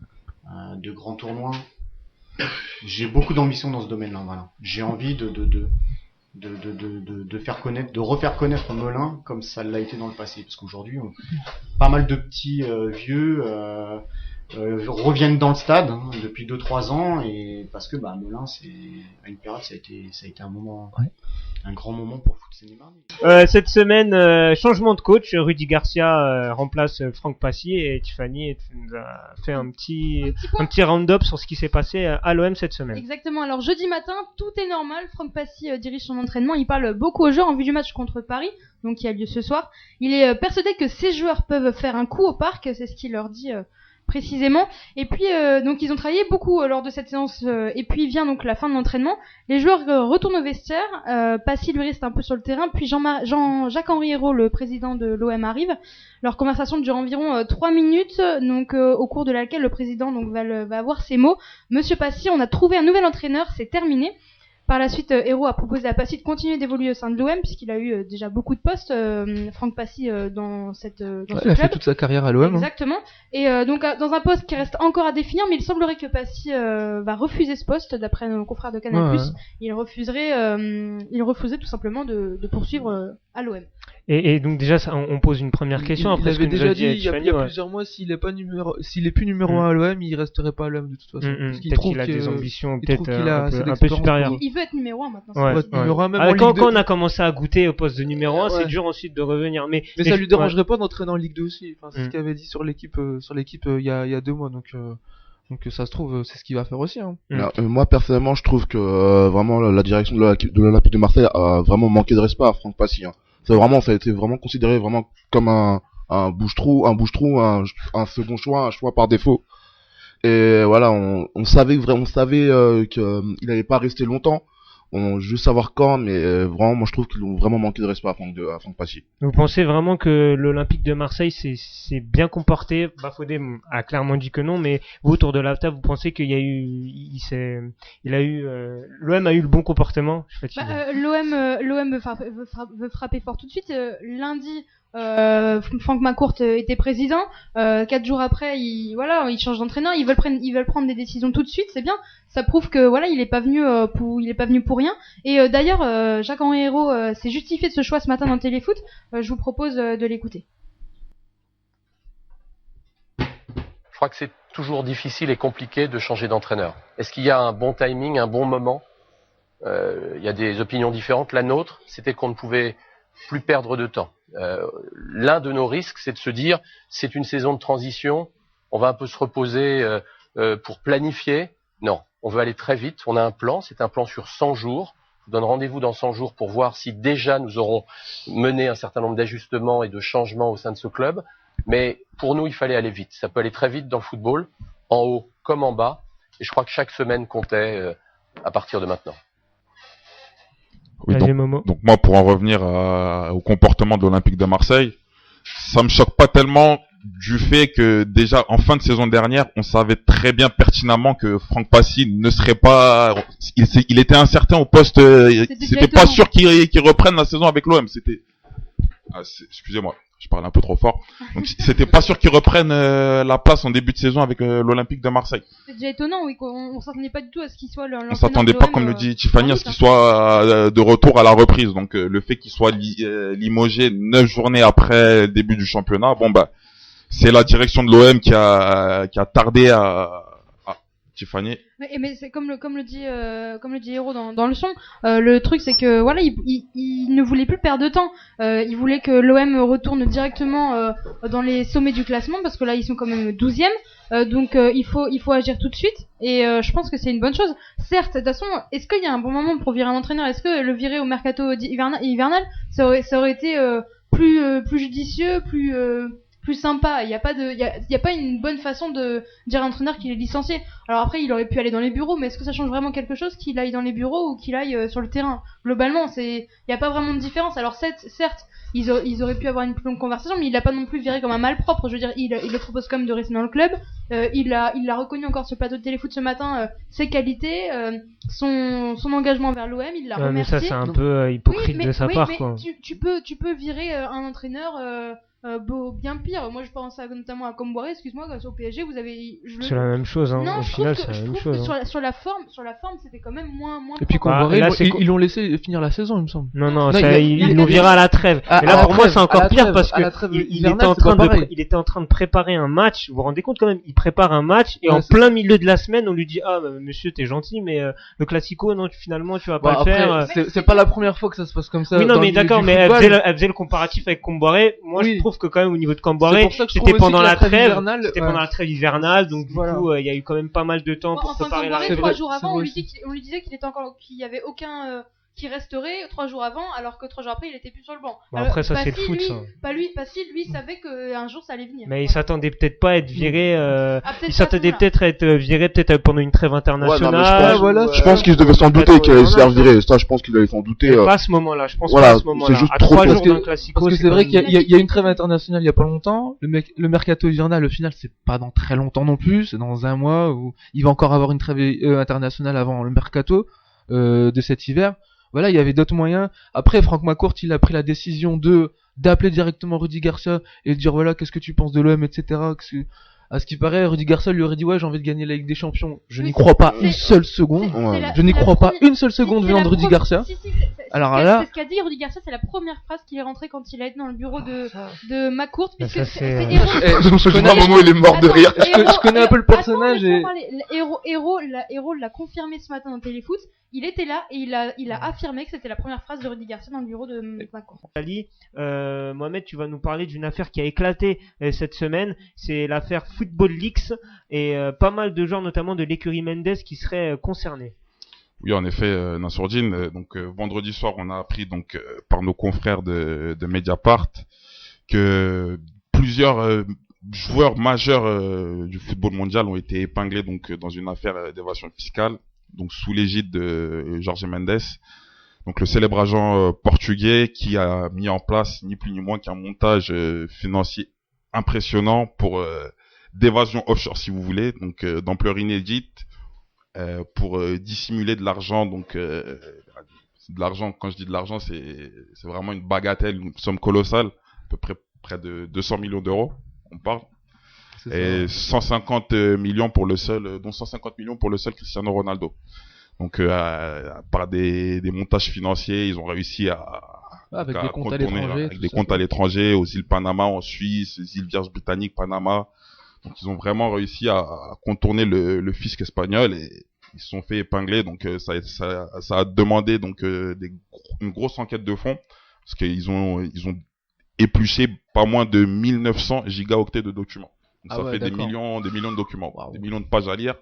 de grands tournois. J'ai beaucoup d'ambition dans ce domaine-là. Voilà. J'ai envie de faire connaître, de refaire connaître Melun comme ça l'a été dans le passé, parce qu'aujourd'hui, pas mal de petits vieux reviennent dans le stade depuis 2-3 ans, et parce que Melun, à une période, ça a été un moment, un grand moment pour le foot cinéma. Cette semaine, changement de coach. Rudy Garcia remplace Franck Passy, et Tiffany nous a fait un petit round-up sur ce qui s'est passé à l'OM cette semaine. Exactement. Alors jeudi matin, tout est normal. Franck Passy dirige son entraînement. Il parle beaucoup aux joueurs en vue du match contre Paris, donc qui a lieu ce soir. Il est persuadé que ses joueurs peuvent faire un coup au parc. C'est ce qu'il leur dit précisément. Et puis donc ils ont travaillé beaucoup lors de cette séance. Et puis vient donc la fin de l'entraînement. Les joueurs retournent au vestiaire. Passy lui reste un peu sur le terrain. Puis Jacques-Henri Hérault, le président de l'OM, arrive. Leur conversation dure environ 3 minutes, donc au cours de laquelle le président donc va avoir ces mots. Monsieur Passy, on a trouvé un nouvel entraîneur, c'est terminé. Par la suite, Hérault a proposé à Passy de continuer d'évoluer au sein de l'OM, puisqu'il a eu déjà beaucoup de postes, Franck Passy, dans ce club. Il a fait toute sa carrière à l'OM. Exactement. Et donc dans un poste qui reste encore à définir, mais il semblerait que Passy va refuser ce poste, d'après nos confrères de Canal+. Ouais. Il refuserait tout simplement de poursuivre à l'OM. Et donc déjà, on pose une première question. Il avait déjà dit il y a plusieurs mois, s'il est plus numéro 1 à l'OM, il resterait pas à l'OM de toute façon. Parce qu'il trouve qu'il a des ambitions peut-être un peu supérieures. Il veut être numéro 1 maintenant. Numéro 1 même en Ligue 2. Quand on a commencé à goûter au poste de numéro 1, c'est dur ensuite de revenir. Mais ça lui dérangerait pas d'entraîner en Ligue 2 aussi. Enfin, c'est ce qu'il avait dit sur l'équipe il y a 2 mois. Donc ça se trouve, c'est ce qu'il va faire aussi. Hein. Moi personnellement, je trouve que vraiment la direction de l'Olympique de Marseille a vraiment manqué de respect à Franck Passy. Hein. Ça a été vraiment considéré vraiment comme un bouche-trou, un second choix, un choix par défaut. Et voilà, on savait qu'il n'allait pas rester longtemps. On juste savoir quand, mais vraiment, moi je trouve qu'ils ont vraiment manqué de respect à Franck Passy. Vous pensez vraiment que l'Olympique de Marseille s'est bien comporté? Bafodé a clairement dit que non, mais vous autour de la table, vous pensez qu'il y a eu, l'OM a eu le bon comportement? L'OM veut frapper fort tout de suite. Lundi, Franck Macourt était président. 4 jours après, il change d'entraîneur. Ils veulent prendre des décisions tout de suite. C'est bien. Ça prouve que il est pas venu pour rien. Et d'ailleurs, Jacques-Henri Hérault s'est justifié de ce choix ce matin dans Téléfoot. Je vous propose de l'écouter. Je crois que c'est toujours difficile et compliqué de changer d'entraîneur. Est-ce qu'il y a un bon timing, un bon moment? Il y a des opinions différentes. La nôtre, c'était qu'on ne pouvait plus perdre de temps. L'un de nos risques, c'est de se dire, c'est une saison de transition, on va un peu se reposer pour planifier. Non, on veut aller très vite, on a un plan, c'est un plan sur 100 jours. Je vous donne rendez-vous dans 100 jours pour voir si déjà nous aurons mené un certain nombre d'ajustements et de changements au sein de ce club. Mais pour nous, il fallait aller vite. Ça peut aller très vite dans le football, en haut comme en bas. Et je crois que chaque semaine comptait à partir de maintenant. Oui, donc moi, pour en revenir au comportement de l'Olympique de Marseille, ça me choque pas tellement du fait que déjà en fin de saison dernière, on savait très bien pertinemment que Franck Passy ne serait pas, il était incertain au poste, c'était pas sûr qu'il reprenne la saison avec l'OM. Excusez-moi, je parle un peu trop fort. Donc c'était pas sûr qu'il reprenne la place en début de saison avec l'Olympique de Marseille. C'est déjà étonnant, oui, on s'attendait pas du tout à ce qu'il soit on s'attendait pas, comme le dit Tiffany, à ce qu'il soit de retour à la reprise. Donc le fait qu'il soit limogé 9 journées après le début du championnat, c'est la direction de l'OM qui a tardé à Tiffany. Mais c'est comme le dit Hérault dans le son. Le truc c'est que il ne voulait plus perdre de temps. Il voulait que l'OM retourne directement dans les sommets du classement, parce que là ils sont quand même 12e. Donc il faut agir tout de suite, et je pense que c'est une bonne chose. Certes, de toute façon, est-ce qu'il y a un bon moment pour virer un entraîneur? Est-ce que le virer au mercato hivernal ça aurait été plus judicieux, plus sympa? Il y a pas une bonne façon de dire à l'entraîneur qu'il est licencié. Alors après, il aurait pu aller dans les bureaux, mais est-ce que ça change vraiment quelque chose qu'il aille dans les bureaux ou qu'il aille sur le terrain? Globalement, il y a pas vraiment de différence. Alors certes, ils auraient pu avoir une plus longue conversation, mais il l'a pas non plus viré comme un malpropre. Je veux dire, il le propose quand même de rester dans le club. Il l'a reconnu encore sur le plateau de Téléfoot ce matin, ses qualités, son engagement vers l'OM, il l'a remercié. Mais ça, c'est un peu hypocrite de sa part, quoi. Tu peux virer un entraîneur bien pire. Moi je pense notamment à Comboiré, excuse-moi, au PSG vous avez c'est la même chose, hein. Non, au final c'est la même chose, hein. Sur la forme c'était quand même moins et puis Comboiré, ils l'ont laissé finir la saison, il me semble. Non, ils l'ont viré à la trêve. Mais là pour moi c'est encore pire, parce que il était en train de préparer un match. Vous vous rendez compte quand même, il prépare un match et en plein milieu de la semaine on lui dit monsieur t'es gentil, mais le Classico non, finalement tu vas pas le faire. C'est pas la première fois que ça se passe comme ça. Oui, non, mais d'accord, mais elle faisait le comparatif avec Comboiré. Moi je trouve que quand même au niveau de Comboiré, c'était pendant la trêve hivernale, donc du coup il y a eu quand même pas mal de temps pour préparer la réponse. 3 jours avant, on lui disait qu'il y avait qui resterait 3 jours avant, alors que 3 jours après il était plus sur le banc. Bon, après, ça, c'est le foot, ça. Passy, lui, savait qu'un jour ça allait venir. Mais il s'attendait peut-être pas à être viré. peut-être Il s'attendait pas, peut-être à être viré peut-être pendant une trêve internationale. Je pense qu'il devait s'en douter qu'il allait se faire virer. Ça, je pense qu'il allait s'en douter. Pas à ce moment-là. Je pense voilà, pas à ce moment-là. C'est juste à trop 3 tôt. jours d'un classico. Parce que c'est vrai qu'il y a une trêve internationale il y a pas longtemps. Le mercato hivernal, au final, c'est pas dans très longtemps non plus. C'est dans un mois où il va encore avoir une trêve internationale avant le mercato de cet hiver. Voilà, il y avait d'autres moyens. Après, Franck McCourt, il a pris la décision d'appeler directement Rudy Garcia et de dire voilà, qu'est-ce que tu penses de l'OM, etc. À ce qui paraît, Rudy Garcia lui aurait dit ouais, j'ai envie de gagner la Ligue des Champions. Je n'y crois pas une seule seconde. Je n'y crois pas une seule seconde venant de Rudy Garcia. Alors là, c'est ce qu'a dit Rudy Garcia, c'est la première phrase qu'il est rentré quand il a été dans le bureau de McCourt, puisque Momo, il est mort de rire. Je connais un peu le personnage et Hérault l'a confirmé ce matin dans Téléfoot. Il était là et il a affirmé que c'était la première phrase de Rudy Garcia dans le bureau de McCourt. Ali, Mohamed, tu vas nous parler d'une affaire qui a éclaté cette semaine. C'est l'affaire Football Leaks et pas mal de joueurs, notamment de l'écurie Mendes, qui seraient concernés. Oui, en effet, Nassourdine. Donc vendredi soir, on a appris donc par nos confrères de Mediapart que plusieurs joueurs majeurs du football mondial ont été épinglés donc dans une affaire d'évasion fiscale, donc sous l'égide de Jorge Mendes, donc le célèbre agent portugais qui a mis en place ni plus ni moins qu'un montage financier impressionnant pour d'évasion offshore, si vous voulez, donc d'ampleur inédite. Pour dissimuler de l'argent, donc de l'argent, quand je dis de l'argent, c'est vraiment une bagatelle, une somme colossale, à peu près de 200 millions d'euros, on parle. Et 150 millions pour le seul, dont 150 millions pour le seul Cristiano Ronaldo. Donc par des montages financiers, ils ont réussi avec des comptes à contourner, l'étranger, avec des comptes à l'étranger, aux îles Panama en Suisse, aux îles Vierges britanniques, Panama. Donc ils ont vraiment réussi à contourner le fisc espagnol et ils se sont fait épingler. Donc ça a demandé donc une grosse enquête de fond parce qu'ils ont épluché pas moins de 1900 gigaoctets de documents. Donc ça fait des millions de documents, des millions de pages à lire.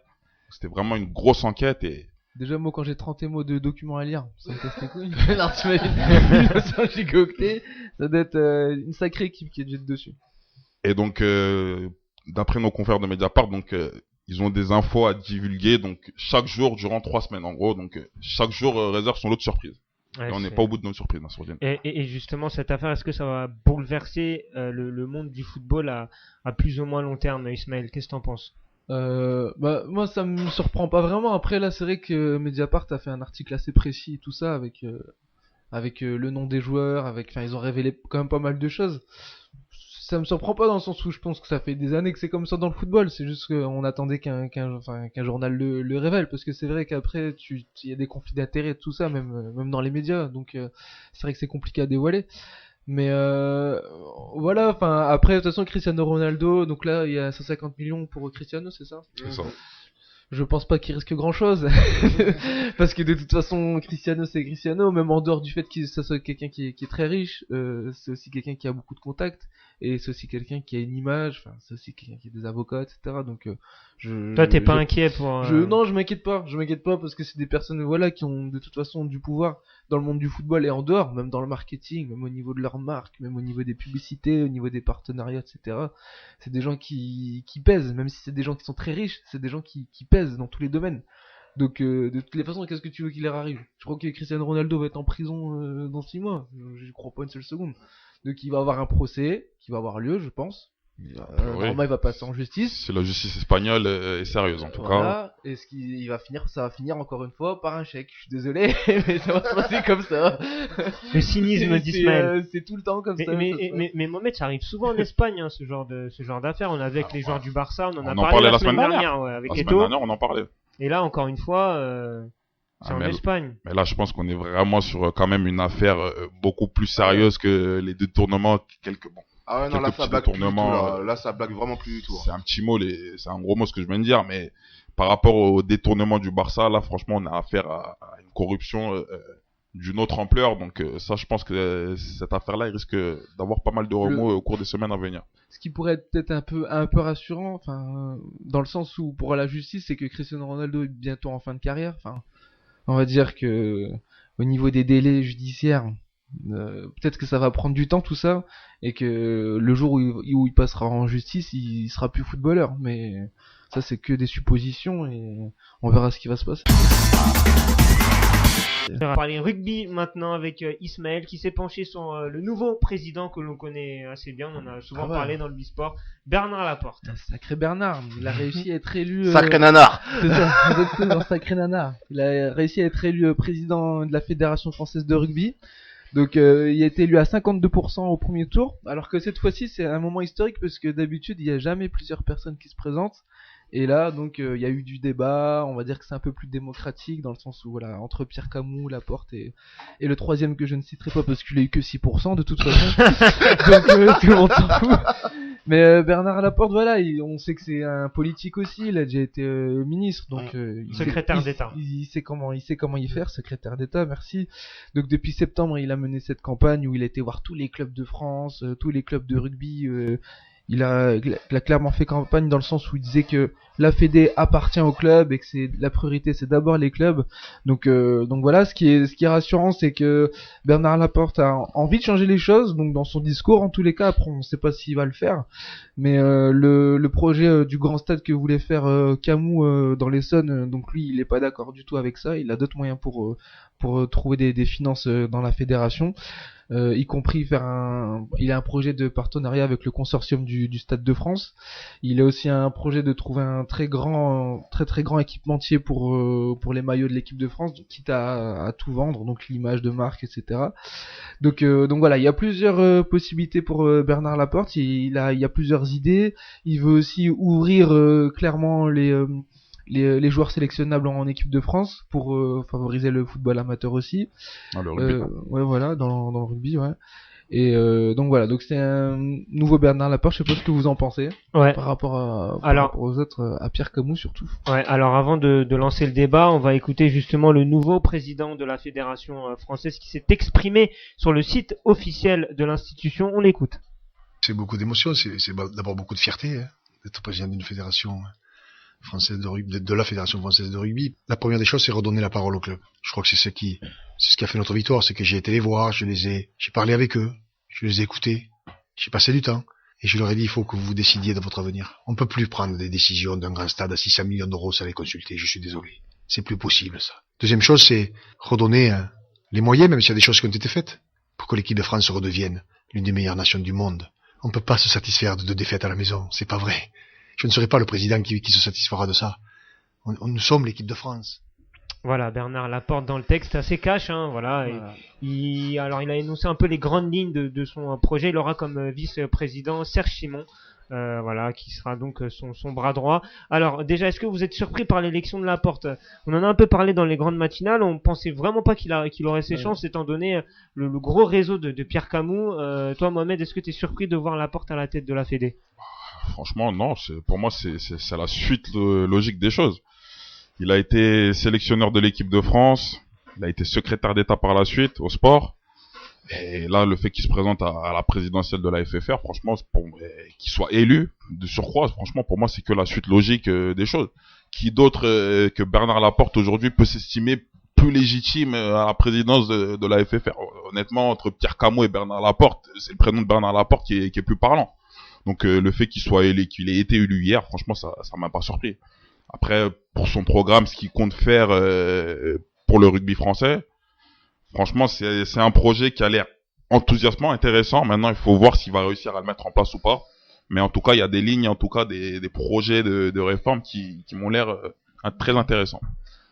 C'était vraiment une grosse enquête et déjà, moi, quand j'ai 30 mots de documents à lire, ça me casse les couilles. Alors, tu m'as dit 1900 gigaoctets, ça doit être une sacrée équipe qui est déjà dessus. Et donc, d'après nos confrères de Mediapart, donc ils ont des infos à divulguer donc chaque jour durant 3 semaines en gros. Donc chaque jour réserve son lot de surprises. Ouais, et on n'est pas au bout de notre surprise, Nassourdine. Et justement, cette affaire, est-ce que ça va bouleverser le monde du football à plus ou moins long terme, Ismaël? Qu'est-ce que t'en penses? Moi, ça me surprend pas vraiment. Après, là, c'est vrai que Mediapart a fait un article assez précis et tout ça avec le nom des joueurs, ils ont révélé quand même pas mal de choses. Ça me surprend pas dans le sens où je pense que ça fait des années que c'est comme ça dans le football. C'est juste qu'on attendait qu'un journal le révèle, parce que c'est vrai qu'après il y a des conflits d'intérêts, tout ça, même dans les médias. Donc c'est vrai que c'est compliqué à dévoiler. Mais voilà. Enfin après, de toute façon, Cristiano Ronaldo. Donc là, il y a 150 millions pour Cristiano, c'est ça? C'est ça. Je pense pas qu'il risque grand chose parce que de toute façon Cristiano c'est Cristiano, même en dehors du fait que ça soit quelqu'un qui est très riche, c'est aussi quelqu'un qui a beaucoup de contacts et c'est aussi quelqu'un qui a une image, enfin c'est aussi quelqu'un qui a des avocats, etc. Donc toi t'es pas inquiet pour non, je m'inquiète pas parce que c'est des personnes voilà qui ont de toute façon du pouvoir dans le monde du football et en dehors, même dans le marketing, même au niveau de leur marque, même au niveau des publicités, au niveau des partenariats, etc. C'est des gens qui pèsent, même si c'est des gens qui sont très riches, c'est des gens qui pèsent dans tous les domaines. Donc de toutes les façons, qu'est-ce que tu veux qu'il leur arrive? Je crois que Cristiano Ronaldo va être en prison dans 6 mois, je crois pas une seule seconde. Donc il va avoir un procès qui va avoir lieu, je pense. Normalement il va passer en justice. C'est la justice espagnole est sérieuse en tout cas. Et ça va finir encore une fois par un chèque. Je suis désolé, mais ça va se passer comme ça. Le cynisme d'Ismaël. C'est tout le temps comme ça. Mais Mohamed, ça arrive souvent en Espagne, hein, ce genre d'affaires. On a vu avec les joueurs du Barça, on en a parlé la semaine dernière avec la Eto'o. semaine dernière, on en parlait. Et là, encore une fois, c'est en Espagne. Mais là, je pense qu'on est vraiment sur quand même une affaire beaucoup plus sérieuse que les détournements Ah ouais, non, là ça blague plus du tout, là ça blague vraiment plus du tout. C'est un petit mot, c'est un gros mot ce que je viens de dire, mais par rapport au détournement du Barça, là franchement on a affaire à une corruption d'une autre ampleur, donc ça je pense que cette affaire-là il risque d'avoir pas mal de remous au cours des semaines à venir. Ce qui pourrait être peut-être un peu rassurant, enfin dans le sens où pour la justice, c'est que Cristiano Ronaldo est bientôt en fin de carrière, enfin on va dire que au niveau des délais judiciaires, peut-être que ça va prendre du temps tout ça, et que le jour où il passera en justice, il sera plus footballeur. Mais ça, c'est que des suppositions, et on verra ce qui va se passer. On va parler rugby maintenant avec Ismaël qui s'est penché sur le nouveau président que l'on connaît assez bien. On en a souvent parlé dans le Bisport, Bernard Laporte. Sacré Bernard, il a réussi à être élu. Sacré nanar. C'est ça, exactement, sacré nanar. Il a réussi à être élu président de la Fédération française de rugby. Donc il a été élu à 52% au premier tour, alors que cette fois-ci c'est un moment historique parce que d'habitude il n'y a jamais plusieurs personnes qui se présentent. Et là, donc, il y a eu du débat, on va dire que c'est un peu plus démocratique, dans le sens où, voilà, entre Pierre Camou, Laporte et le troisième que je ne citerai pas parce qu'il a eu que 6% de toute façon. Donc, tout le monde s'en fout. Mais Bernard Laporte, voilà, on sait que c'est un politique aussi, il a déjà été ministre, donc secrétaire d'État. Il sait comment y faire, secrétaire d'État, merci. Donc depuis septembre, il a mené cette campagne où il a été voir tous les clubs de France, tous les clubs de rugby. Il a clairement fait campagne dans le sens où il disait que la Fédé appartient au club et que la priorité c'est d'abord les clubs. Donc voilà, ce qui est rassurant, c'est que Bernard Laporte a envie de changer les choses. Donc dans son discours, en tous les cas, après on ne sait pas s'il va le faire, mais le projet du grand stade que voulait faire Camou dans l'Essonne, donc lui il est pas d'accord du tout avec ça. Il a d'autres moyens pour trouver des finances dans la fédération. Y compris il a un projet de partenariat avec le consortium du Stade de France. Il a aussi un projet de trouver un très grand équipementier pour les maillots de l'équipe de France, quitte à tout vendre, donc l'image de marque, etc. Donc voilà, il y a plusieurs possibilités pour Bernard Laporte. Il y a plusieurs idées. Il veut aussi ouvrir clairement les joueurs sélectionnables en équipe de France pour favoriser le football amateur aussi. Ah, le rugby. Ouais, voilà, dans le rugby, ouais. Et donc voilà, donc c'est un nouveau Bernard Laporte. Je sais pas ce que vous en pensez par rapport aux autres, à Pierre Camou surtout. Ouais, alors avant de lancer le débat, on va écouter justement le nouveau président de la Fédération française qui s'est exprimé sur le site officiel de l'institution. On l'écoute. C'est beaucoup d'émotions, c'est d'abord beaucoup de fierté d'être président d'une fédération française de rugby, de la Fédération française de rugby. La première des choses, c'est redonner la parole au club. Je crois que c'est ce qui a fait notre victoire, c'est que j'ai été les voir, j'ai parlé avec eux, je les ai écoutés, j'ai passé du temps, et je leur ai dit, il faut que vous vous décidiez de votre avenir. On peut plus prendre des décisions d'un grand stade à 600 millions d'euros sans les consulter, je suis désolé. C'est plus possible, ça. Deuxième chose, c'est redonner les moyens, même s'il y a des choses qui ont été faites, pour que l'équipe de France redevienne l'une des meilleures nations du monde. On peut pas se satisfaire de 2 défaites à la maison, c'est pas vrai. Je ne serai pas le président qui se satisfera de ça. Nous sommes l'équipe de France. Voilà, Bernard Laporte dans le texte assez cash, hein, voilà. Il a énoncé un peu les grandes lignes de son projet. Il aura comme vice-président Serge Simon, voilà, qui sera donc son bras droit. Alors déjà, est-ce que vous êtes surpris par l'élection de Laporte? On en a un peu parlé dans les grandes matinales. On pensait vraiment pas qu'il aurait ses chances, étant donné le gros réseau de Pierre Camou. Toi, Mohamed, est-ce que tu es surpris de voir Laporte à la tête de la Fédé? Franchement, non. Pour moi, c'est la suite logique des choses. Il a été sélectionneur de l'équipe de France. Il a été secrétaire d'État par la suite au sport. Et là, le fait qu'il se présente à la présidentielle de la FFR, franchement, qu'il soit élu de surcroît, franchement, pour moi, c'est que la suite logique des choses. Qui d'autre que Bernard Laporte aujourd'hui peut s'estimer plus légitime à la présidence de la FFR? Honnêtement, entre Pierre Camou et Bernard Laporte, c'est le prénom de Bernard Laporte qui est plus parlant. Donc le fait qu'il ait été élu hier, franchement, ça m'a pas surpris. Après, pour son programme, ce qu'il compte faire pour le rugby français, franchement, c'est un projet qui a l'air enthousiasmant, intéressant. Maintenant, il faut voir s'il va réussir à le mettre en place ou pas. Mais en tout cas, il y a des lignes, en tout cas des projets de réforme qui m'ont l'air très intéressants.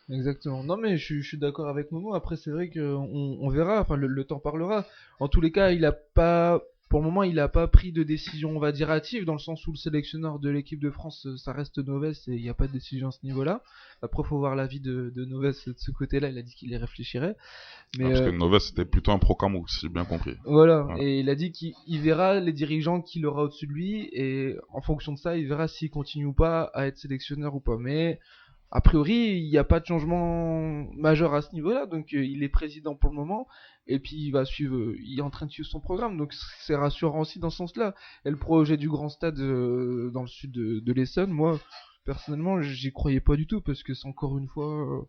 Exactement. Non mais je suis d'accord avec Momo. Après c'est vrai que on verra. Enfin le temps parlera. En tous les cas, pour le moment, il n'a pas pris de décision, on va dire, hâtive, dans le sens où le sélectionneur de l'équipe de France, ça reste Noves et il n'y a pas de décision à ce niveau-là. Après, il faut voir l'avis de Noves de ce côté-là, il a dit qu'il y réfléchirait. Mais, parce que Noves, c'était plutôt un pro-Camou, si j'ai bien compris. Voilà, et il a dit qu'il verra les dirigeants qu'il aura au-dessus de lui, et en fonction de ça, il verra s'il continue ou pas à être sélectionneur ou pas. Mais a priori, il n'y a pas de changement majeur à ce niveau-là, donc il est président pour le moment, et puis il est en train de suivre son programme, donc c'est rassurant aussi dans ce sens-là. Et le projet du grand stade dans le sud de l'Essonne, moi, personnellement, j'y croyais pas du tout, parce que c'est encore une fois...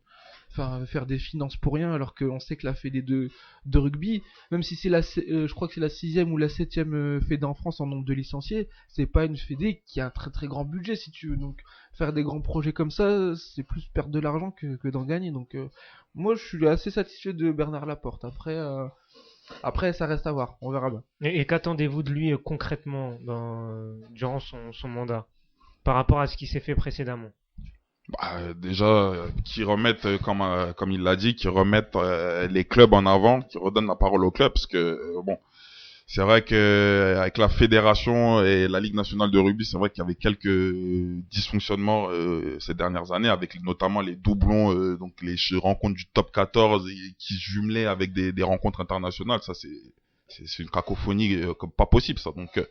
faire des finances pour rien, alors qu'on sait que la fédé de rugby, même si c'est je crois que c'est la 6e ou la 7e fédé en France en nombre de licenciés, c'est pas une fédé qui a un très très grand budget, si tu veux. Donc faire des grands projets comme ça, c'est plus perdre de l'argent que d'en gagner. Donc moi je suis assez satisfait de Bernard Laporte. Après ça reste à voir, on verra bien. Et qu'attendez-vous de lui concrètement durant son mandat par rapport à ce qui s'est fait précédemment? Déjà, qu'ils remettent, comme il l'a dit, qu'ils remettent les clubs en avant, qu'ils redonnent la parole aux clubs, parce que bon, c'est vrai que avec la fédération et la Ligue nationale de rugby, c'est vrai qu'il y avait quelques dysfonctionnements ces dernières années, avec notamment les doublons, donc les rencontres du top 14 qui se jumelaient avec des rencontres internationales. Ça, c'est une cacophonie comme pas possible, ça. Donc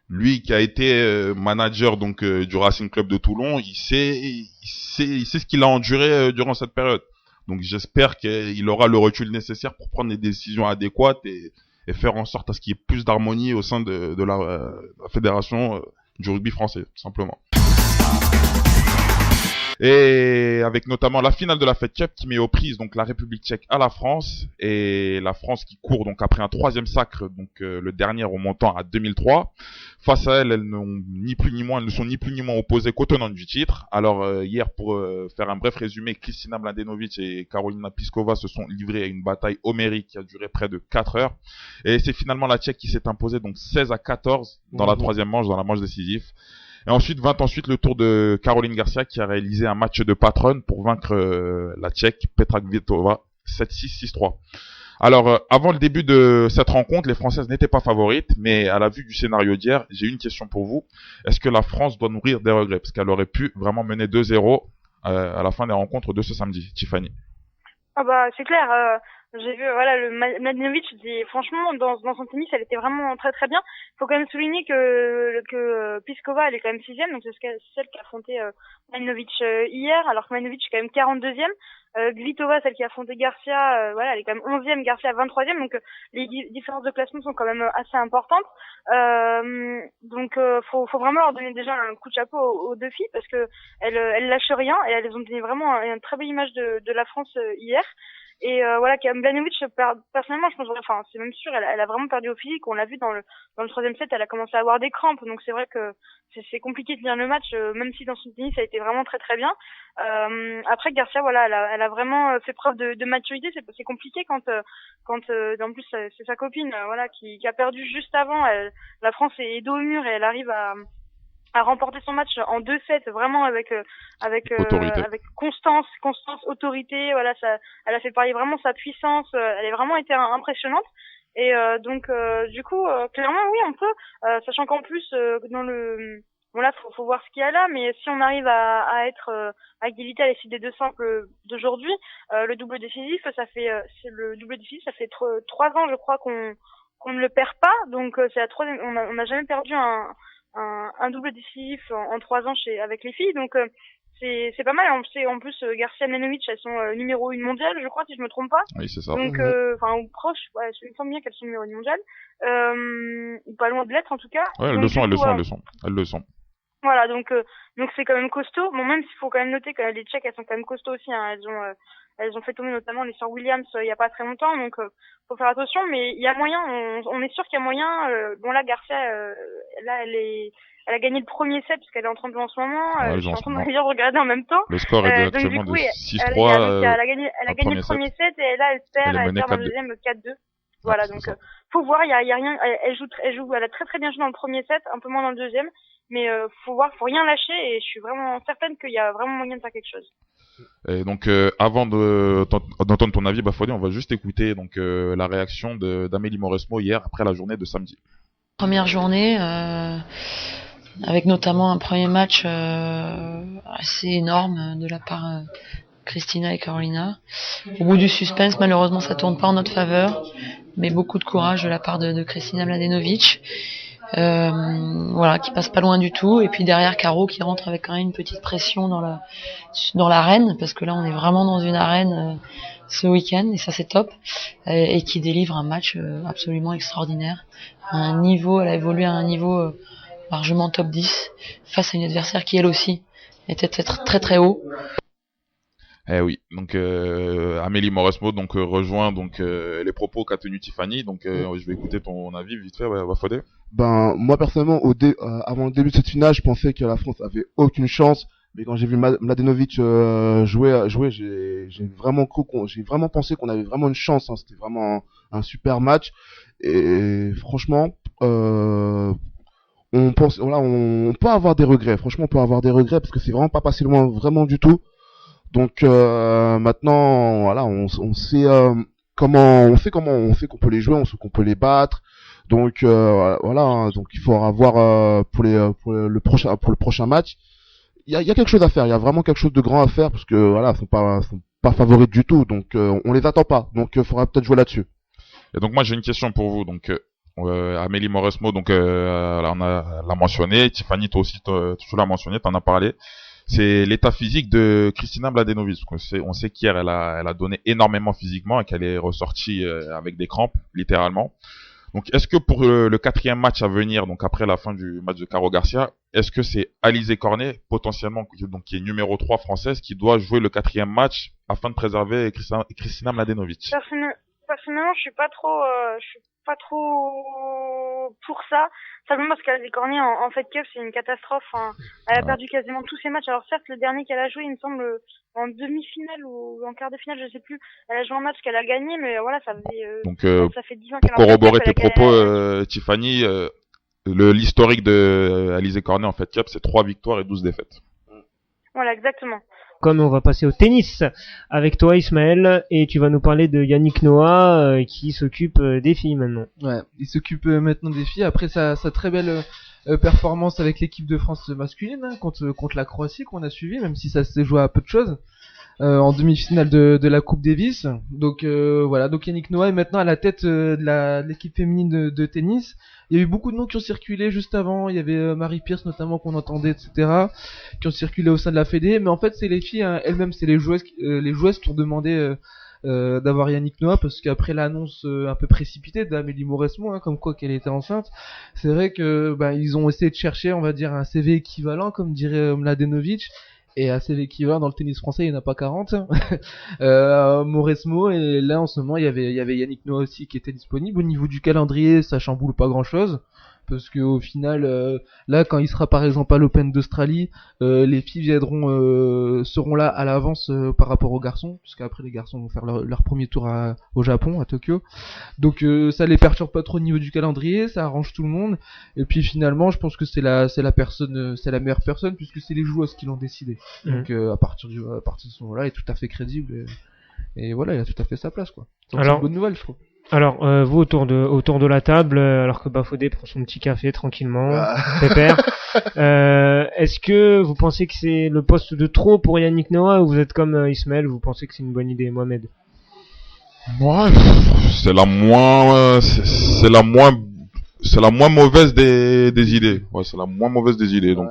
lui qui a été manager donc du Racing Club de Toulon, il sait ce qu'il a enduré durant cette période. Donc j'espère qu'il aura le recul nécessaire pour prendre les décisions adéquates et faire en sorte à ce qu'il y ait plus d'harmonie au sein de la fédération du rugby français, tout simplement. Et avec notamment la finale de la Fed Cup qui met aux prises donc la République tchèque à la France, et la France qui court donc après un 3e sacre, donc le dernier remontant à 2003. Face à elles ne sont ni plus ni moins opposées qu'aux tenantes du titre. Alors hier, pour faire un bref résumé, Kristina Mladenovic et Karolina Pliskova se sont livrées à une bataille homérique qui a duré près de 4 heures. Et c'est finalement la Tchèque qui s'est imposée donc 16-14 dans la 3e manche, dans la manche décisive. Et ensuite vint le tour de Caroline Garcia qui a réalisé un match de patronne pour vaincre la Tchèque Petra Kvitova 7-6, 6-3. Alors, avant le début de cette rencontre, les Françaises n'étaient pas favorites, mais à la vue du scénario d'hier, j'ai une question pour vous. Est-ce que la France doit nourrir des regrets? Parce qu'elle aurait pu vraiment mener 2-0 à la fin des rencontres de ce samedi. Tiffany. Ah bah, c'est clair. J'ai vu, voilà, le Mladenovic, franchement, dans son tennis, elle était vraiment très très bien. Faut quand même souligner que Pliskova, elle est quand même 6e, donc c'est celle qui a affronté Mladenovic hier, alors que Mladenovic est quand même 42e. Kvitova, celle qui a affronté Garcia, voilà, elle est quand même 11e, Garcia 23e, donc les différences de classement sont quand même assez importantes. Donc faut vraiment leur donner déjà un coup de chapeau aux deux filles, parce que elles lâchent rien et elles ont donné vraiment une très belle image de la France hier. Et voilà, Mladenovic, personnellement, je pense, enfin, c'est même sûr, elle a vraiment perdu au physique. On l'a vu dans le 3e set, elle a commencé à avoir des crampes. Donc c'est vrai que c'est compliqué de lire le match, même si dans son tennis, ça a été vraiment très très bien. Après, Garcia, voilà, elle a vraiment fait preuve de maturité. C'est compliqué quand en plus c'est sa copine, voilà, qui a perdu juste avant. La France est dos au mur et elle arrive à remporter son match en 2-7, vraiment avec constance, autorité. Voilà, ça, elle a fait parler vraiment sa puissance. Elle a vraiment été impressionnante. Et donc du coup, clairement, oui, on peut, sachant qu'en plus bon là, faut voir ce qu'il y a là, mais si on arrive à être à égalité à l'issue des 2 simples d'aujourd'hui, le double décisif, ça fait 3 ans, je crois, qu'on ne le perd pas. Donc c'est la 3e, on n'a jamais perdu un double décisif en 3 ans avec les filles, donc c'est pas mal. En plus Garcia et Mladenovic, elles sont numéro 1 mondiale, je crois, si je me trompe pas. Oui, c'est ça. Donc enfin ou proche, ouais, il me semble bien qu'elles sont numéro 1 mondiale, pas loin de l'être en tout cas. Ouais, elles le sont. Voilà, donc c'est quand même costaud. Bon, même s'il faut quand même noter que les Tchèques, elles sont quand même costauds aussi, hein. Elles ont fait tomber notamment les sœurs Williams il y a pas très longtemps, donc faut faire attention. Mais il y a moyen, on est sûr qu'il y a moyen. Bon là, Garcia, là, elle a gagné le premier set parce qu'elle est en train de jouer en ce moment. Je suis en train de regarder en même temps. Le score est donc du coup, de 6-3. Elle a gagné le premier set et là, elle perd dans le deuxième 4-2. Voilà, donc faut voir, il y a rien. Elle a très très bien joué dans le premier set, un peu moins dans le deuxième. Mais faut voir, faut rien lâcher, et je suis vraiment certaine qu'il y a vraiment moyen de faire quelque chose. Et donc avant d'entendre ton avis, Bafodé, on va juste écouter donc la réaction d'Amélie Mauresmo hier après la journée de samedi. Première journée, avec notamment un premier match assez énorme de la part de Kristina et Carolina. Au bout du suspense, malheureusement, ça tourne pas en notre faveur, mais beaucoup de courage de la part de Kristina Mladenovic. Voilà, qui passe pas loin du tout, et puis derrière Caro qui rentre avec quand même une petite pression dans l'arène, parce que là on est vraiment dans une arène ce week-end, et ça c'est top, et qui délivre un match absolument extraordinaire. Elle a évolué à un niveau largement top 10 face à une adversaire qui elle aussi était très très haut. Eh oui, donc Amélie Mauresmo donc rejoint donc les propos qu'a tenu Tiffany, donc je vais écouter ton avis vite fait, Bafodé. Ben moi personnellement avant le début de cette finale, je pensais que la France avait aucune chance, mais quand j'ai vu Mladenovic jouer, j'ai vraiment pensé qu'on avait vraiment une chance, hein. C'était vraiment un super match et franchement on peut avoir des regrets. Franchement, on peut avoir des regrets parce que c'est vraiment pas passé loin, vraiment du tout. Donc maintenant, voilà, on sait qu'on peut les jouer, on sait qu'on peut les battre. Donc voilà, hein, donc il faudra voir pour le prochain match. Il y a quelque chose à faire. Il y a vraiment quelque chose de grand à faire parce que voilà, ils sont pas favoris du tout. Donc on les attend pas. Donc il faudra peut-être jouer là-dessus. Et donc moi j'ai une question pour vous. Donc Amélie Mauresmo, donc on l'a mentionné. Tiffany, toi aussi tu l'as mentionné, t'en as parlé. C'est l'état physique de Kristina Mladenovic. On sait qu'hier elle a donné énormément physiquement et qu'elle est ressortie avec des crampes, littéralement. Donc est-ce que pour le quatrième match à venir, donc après la fin du match de Caro Garcia, est-ce que c'est Alizé Cornet, potentiellement, donc qui est numéro 3 française, qui doit jouer le quatrième match afin de préserver Kristina Mladenovic? Personnellement, je suis pas trop pour ça. Simplement parce qu'Alizé Cornet en Fed Cup, c'est une catastrophe. Hein. Elle a perdu quasiment tous ses matchs. Alors certes, le dernier qu'elle a joué, il me semble, en demi-finale ou en quart de finale, je sais plus. Elle a joué un match qu'elle a gagné, mais voilà, ça fait 10 ans qu'elle a pour corroborer tes propos, Tiffany, l'historique de Alizé Cornet en Fed Cup, c'est 3 victoires et 12 défaites. Voilà, exactement. Comme on va passer au tennis avec toi Ismaël, et tu vas nous parler de Yannick Noah qui s'occupe des filles maintenant. Ouais, il s'occupe maintenant des filles après sa très belle performance avec l'équipe de France masculine hein, contre la Croatie qu'on a suivi, même si ça s'est joué à peu de choses en demi-finale de la Coupe Davis. Donc voilà, donc Yannick Noah est maintenant à la tête de l'équipe féminine de tennis. Il y a eu beaucoup de noms qui ont circulé juste avant. Il y avait Marie Pierce notamment qu'on entendait, etc., qui ont circulé au sein de la Fédé. Mais en fait, c'est les filles hein, elles-mêmes, c'est les joueuses qui ont demandé d'avoir Yannick Noah parce qu'après l'annonce un peu précipitée d'Amélie Mauresmo, hein, comme quoi qu'elle était enceinte, c'est vrai que ils ont essayé de chercher, on va dire, un CV équivalent, comme dirait Mladenovic. Et à CV équivalent dans le tennis français, il n'y en a pas 40. Mauresmo, et là en ce moment il y avait Yannick Noah aussi qui était disponible. Au niveau du calendrier, ça chamboule pas grand chose. Parce que au final, là quand il sera par exemple à l'Open d'Australie, les filles seront là à l'avance par rapport aux garçons, puisqu'après les garçons vont faire leur premier tour au Japon, à Tokyo. Donc ça les perturbe pas trop au niveau du calendrier, ça arrange tout le monde. Et puis finalement, je pense que c'est la meilleure personne puisque c'est les joueuses qui l'ont décidé. Donc à partir de ce moment-là, il est tout à fait crédible et voilà, il a tout à fait sa place quoi. Donc c'est une bonne nouvelle, je trouve. Alors, vous autour de la table, alors que Bafodé prend son petit café tranquillement, pépère, est-ce que vous pensez que c'est le poste de trop pour Yannick Noah ou vous êtes comme Ismaël, vous pensez que c'est une bonne idée, Mohamed? Ouais, c'est la moins mauvaise des idées. Ouais, c'est la moins mauvaise des idées, donc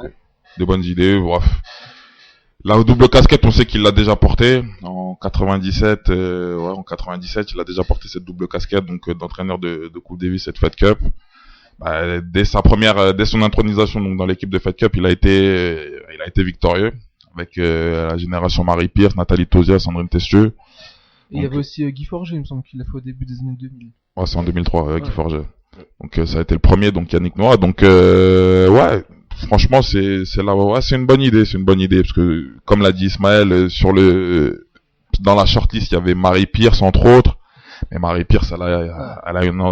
des bonnes idées, bref. La double casquette, on sait qu'il l'a déjà portée en 97. En 97, il a déjà porté cette double casquette, donc d'entraîneur de Coupe Davis et de Fed Cup. Dès son intronisation donc dans l'équipe de Fed Cup, il a été victorieux avec la génération Marie Pierce, Nathalie Tauziat, Sandrine Tessieux. Et il y avait aussi Guy Forget, il me semble qu'il l'a fait au début des années 2000. Ouais, c'est en 2003, Guy Forget. Donc ça a été le premier, donc Yannick Noah. Donc ouais. Franchement, c'est une bonne idée, parce que, comme l'a dit Ismaël, dans la shortlist, il y avait Marie Pierce, entre autres. Mais Marie Pierce, elle a une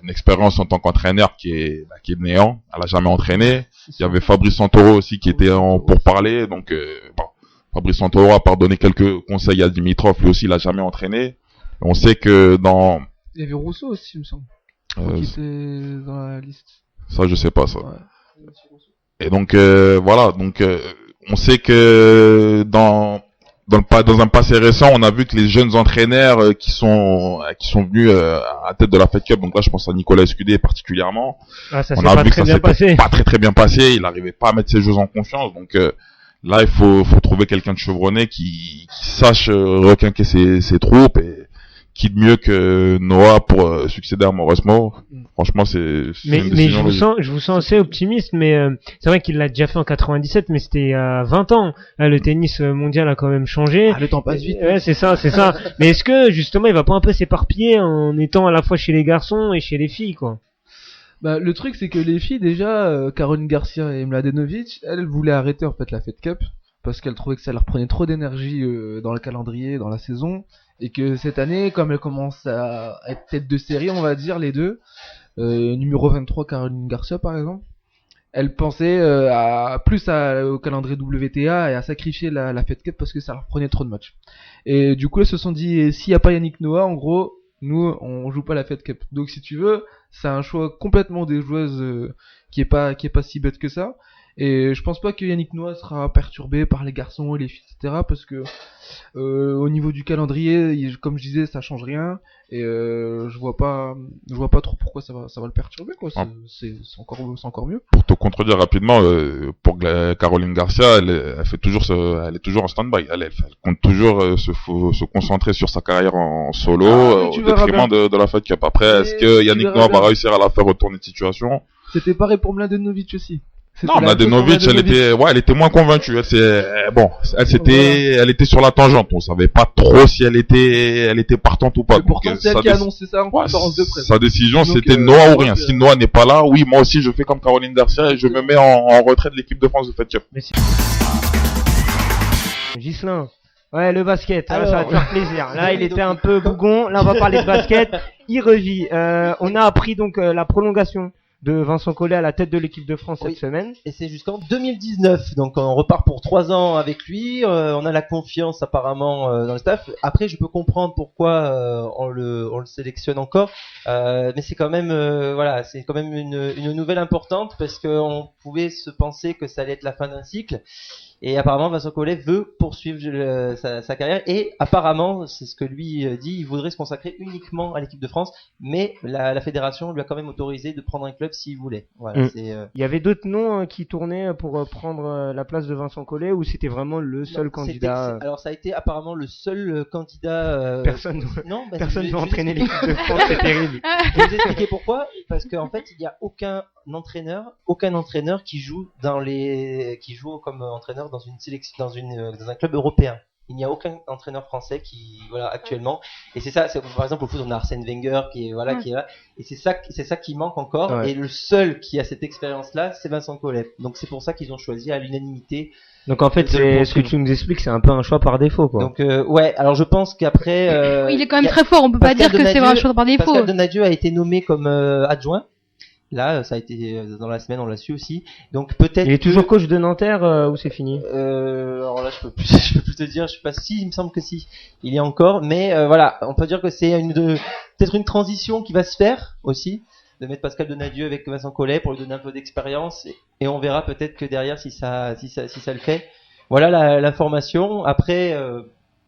expérience en tant qu'entraîneur qui est néant. Elle a jamais entraîné. Il y avait Fabrice Santoro aussi qui était pour parler. Donc, Fabrice Santoro a donné quelques conseils à Dimitrov. Lui aussi, il a jamais entraîné. On sait que il y avait Rousseau aussi, il me semble. Qui était dans la liste. Ça, je sais pas, ça. Ouais. Et donc voilà, donc on sait que dans un passé récent, on a vu que les jeunes entraîneurs qui sont venus à la tête de la Fed Cup, donc là je pense à Nicolas Escudé particulièrement, ça s'est pas très bien passé, il n'arrivait pas à mettre ses joueurs en confiance, donc là il faut trouver quelqu'un de chevronné qui sache requinquer ses troupes et qui de mieux que Noah pour succéder à Mauresmo. Franchement, c'est Mais une décision logique. je vous sens assez optimiste, mais c'est vrai qu'il l'a déjà fait en 97, mais c'était à 20 ans. Là, le tennis mondial a quand même changé. Le temps passe vite. Ouais, c'est ça. Mais est-ce que justement, il va pas un peu s'éparpiller en étant à la fois chez les garçons et chez les filles, quoi? Bah, le truc, c'est que les filles, déjà, Caroline Garcia et Mladenovic, elles voulaient arrêter en fait la Fed Cup parce qu'elles trouvaient que ça leur prenait trop d'énergie dans le calendrier, dans la saison, et que cette année, comme elles commencent à être tête de série, on va dire les deux, numéro 23 Caroline Garcia par exemple, elles pensaient au calendrier WTA et à sacrifier la Fed Cup parce que ça leur prenait trop de matchs. Et du coup, elles se sont dit, s'il n'y a pas Yannick Noah, en gros, nous, on joue pas la Fed Cup. Donc, si tu veux, c'est un choix complètement des joueuses qui est pas si bête que ça. Et je pense pas que Yannick Noah sera perturbé par les garçons et les filles, etc. Parce que au niveau du calendrier, comme je disais, ça change rien. Et je vois pas trop pourquoi ça va le perturber, quoi. C'est encore mieux. Pour te contredire rapidement, pour Caroline Garcia, elle est toujours en stand-by. Elle compte toujours se concentrer sur sa carrière en solo, au détriment de la Fed Cup. Après, est-ce que Yannick Noah va réussir à la faire retourner de situation? C'était pareil pour Mladenovic aussi. Non, Mladenovic, elle était moins convaincue. Elle était sur la tangente. On savait pas trop si elle était partante ou pas. Pourtant, c'est elle qui a annoncé ça en conférence de presse. Sa décision, c'était Noah ou rien. Si Noah n'est pas là, oui, moi aussi, je fais comme Caroline Garcia et je me mets en retrait de l'équipe de France de Fed Cup. Ghislain. Ouais, le basket. Alors, ça va te faire plaisir. Là, il était un peu bougon. Là, on va parler de basket. Il revit. On a appris donc la prolongation de Vincent Collet à la tête de l'équipe de France cette semaine. Et c'est jusqu'en 2019, donc on repart pour 3 ans avec lui. On a la confiance apparemment dans le staff. Après, je peux comprendre pourquoi on le sélectionne encore, mais c'est quand même c'est quand même une nouvelle importante parce qu'on pouvait se penser que ça allait être la fin d'un cycle. Et apparemment, Vincent Collet veut poursuivre sa carrière. Et apparemment, c'est ce que lui dit, il voudrait se consacrer uniquement à l'équipe de France. Mais la fédération lui a quand même autorisé de prendre un club s'il voulait. Voilà, Il y avait d'autres noms qui tournaient pour prendre la place de Vincent Collet, ou c'était vraiment le seul candidat Alors ça a été apparemment le seul candidat. Personne ne veut entraîner l'équipe de France, c'est terrible. Je vais vous expliquer pourquoi. Parce qu'en fait, il n'y a aucun entraîneur qui joue comme entraîneur dans une sélection, dans un club européen. Il n'y a aucun entraîneur français actuellement. Et c'est ça, par exemple au foot on a Arsène Wenger qui est là. Et c'est ça qui manque encore. Ouais. Et le seul qui a cette expérience là, c'est Vincent Collet. Donc c'est pour ça qu'ils ont choisi à l'unanimité. Donc en fait, ce que tu nous expliques, c'est un peu un choix par défaut, quoi. Donc alors je pense qu'après il est quand même très fort, on peut pas dire que c'est un choix par défaut. Pascal Donadieu a été nommé comme adjoint. Là, ça a été dans la semaine, on l'a su aussi. Donc peut-être. Il est toujours coach de Nanterre ou c'est fini Alors là, je peux plus te dire. Je sais pas si. Il me semble que si. Il y a encore, mais on peut dire que c'est peut-être une transition qui va se faire aussi, de mettre Pascal Donadieu avec Vincent Collet pour lui donner un peu d'expérience, et on verra peut-être que derrière si ça le fait. Voilà la formation. Après.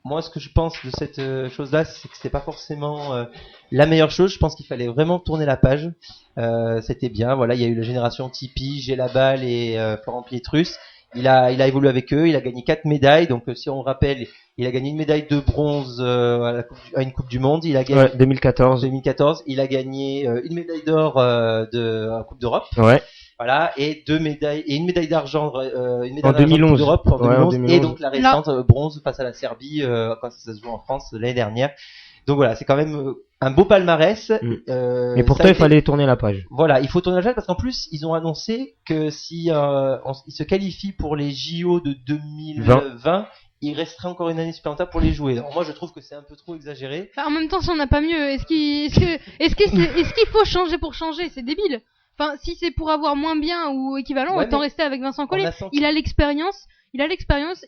Moi, ce que je pense de cette chose-là, c'est que c'était pas forcément la meilleure chose. Je pense qu'il fallait vraiment tourner la page. C'était bien. Voilà, il y a eu la génération Tipeee, Gélabal et Florent Pietrus. Il a évolué avec eux. Il a gagné 4 médailles. Donc, si on rappelle, il a gagné une médaille de bronze à une Coupe du Monde. Il a gagné 2014. Il a gagné une médaille d'or de la Coupe d'Europe. Ouais. Voilà, et 2 médailles, et une médaille d'argent, en 2011. d'Europe en 2011, et donc la récente bronze face à la Serbie, quand ça se joue en France l'année dernière. Donc voilà, c'est quand même un beau palmarès. Et pourtant, il fallait tourner la page. Voilà, il faut tourner la page parce qu'en plus, ils ont annoncé que si ils se qualifient pour les JO de 2020, il resterait encore une année supplémentaire pour les jouer. Alors moi, je trouve que c'est un peu trop exagéré. Enfin, en même temps, si on n'a pas mieux, est-ce qu'il faut changer pour changer? C'est débile. Enfin, si c'est pour avoir moins bien ou équivalent, autant rester avec Vincent Collet. Il a l'expérience,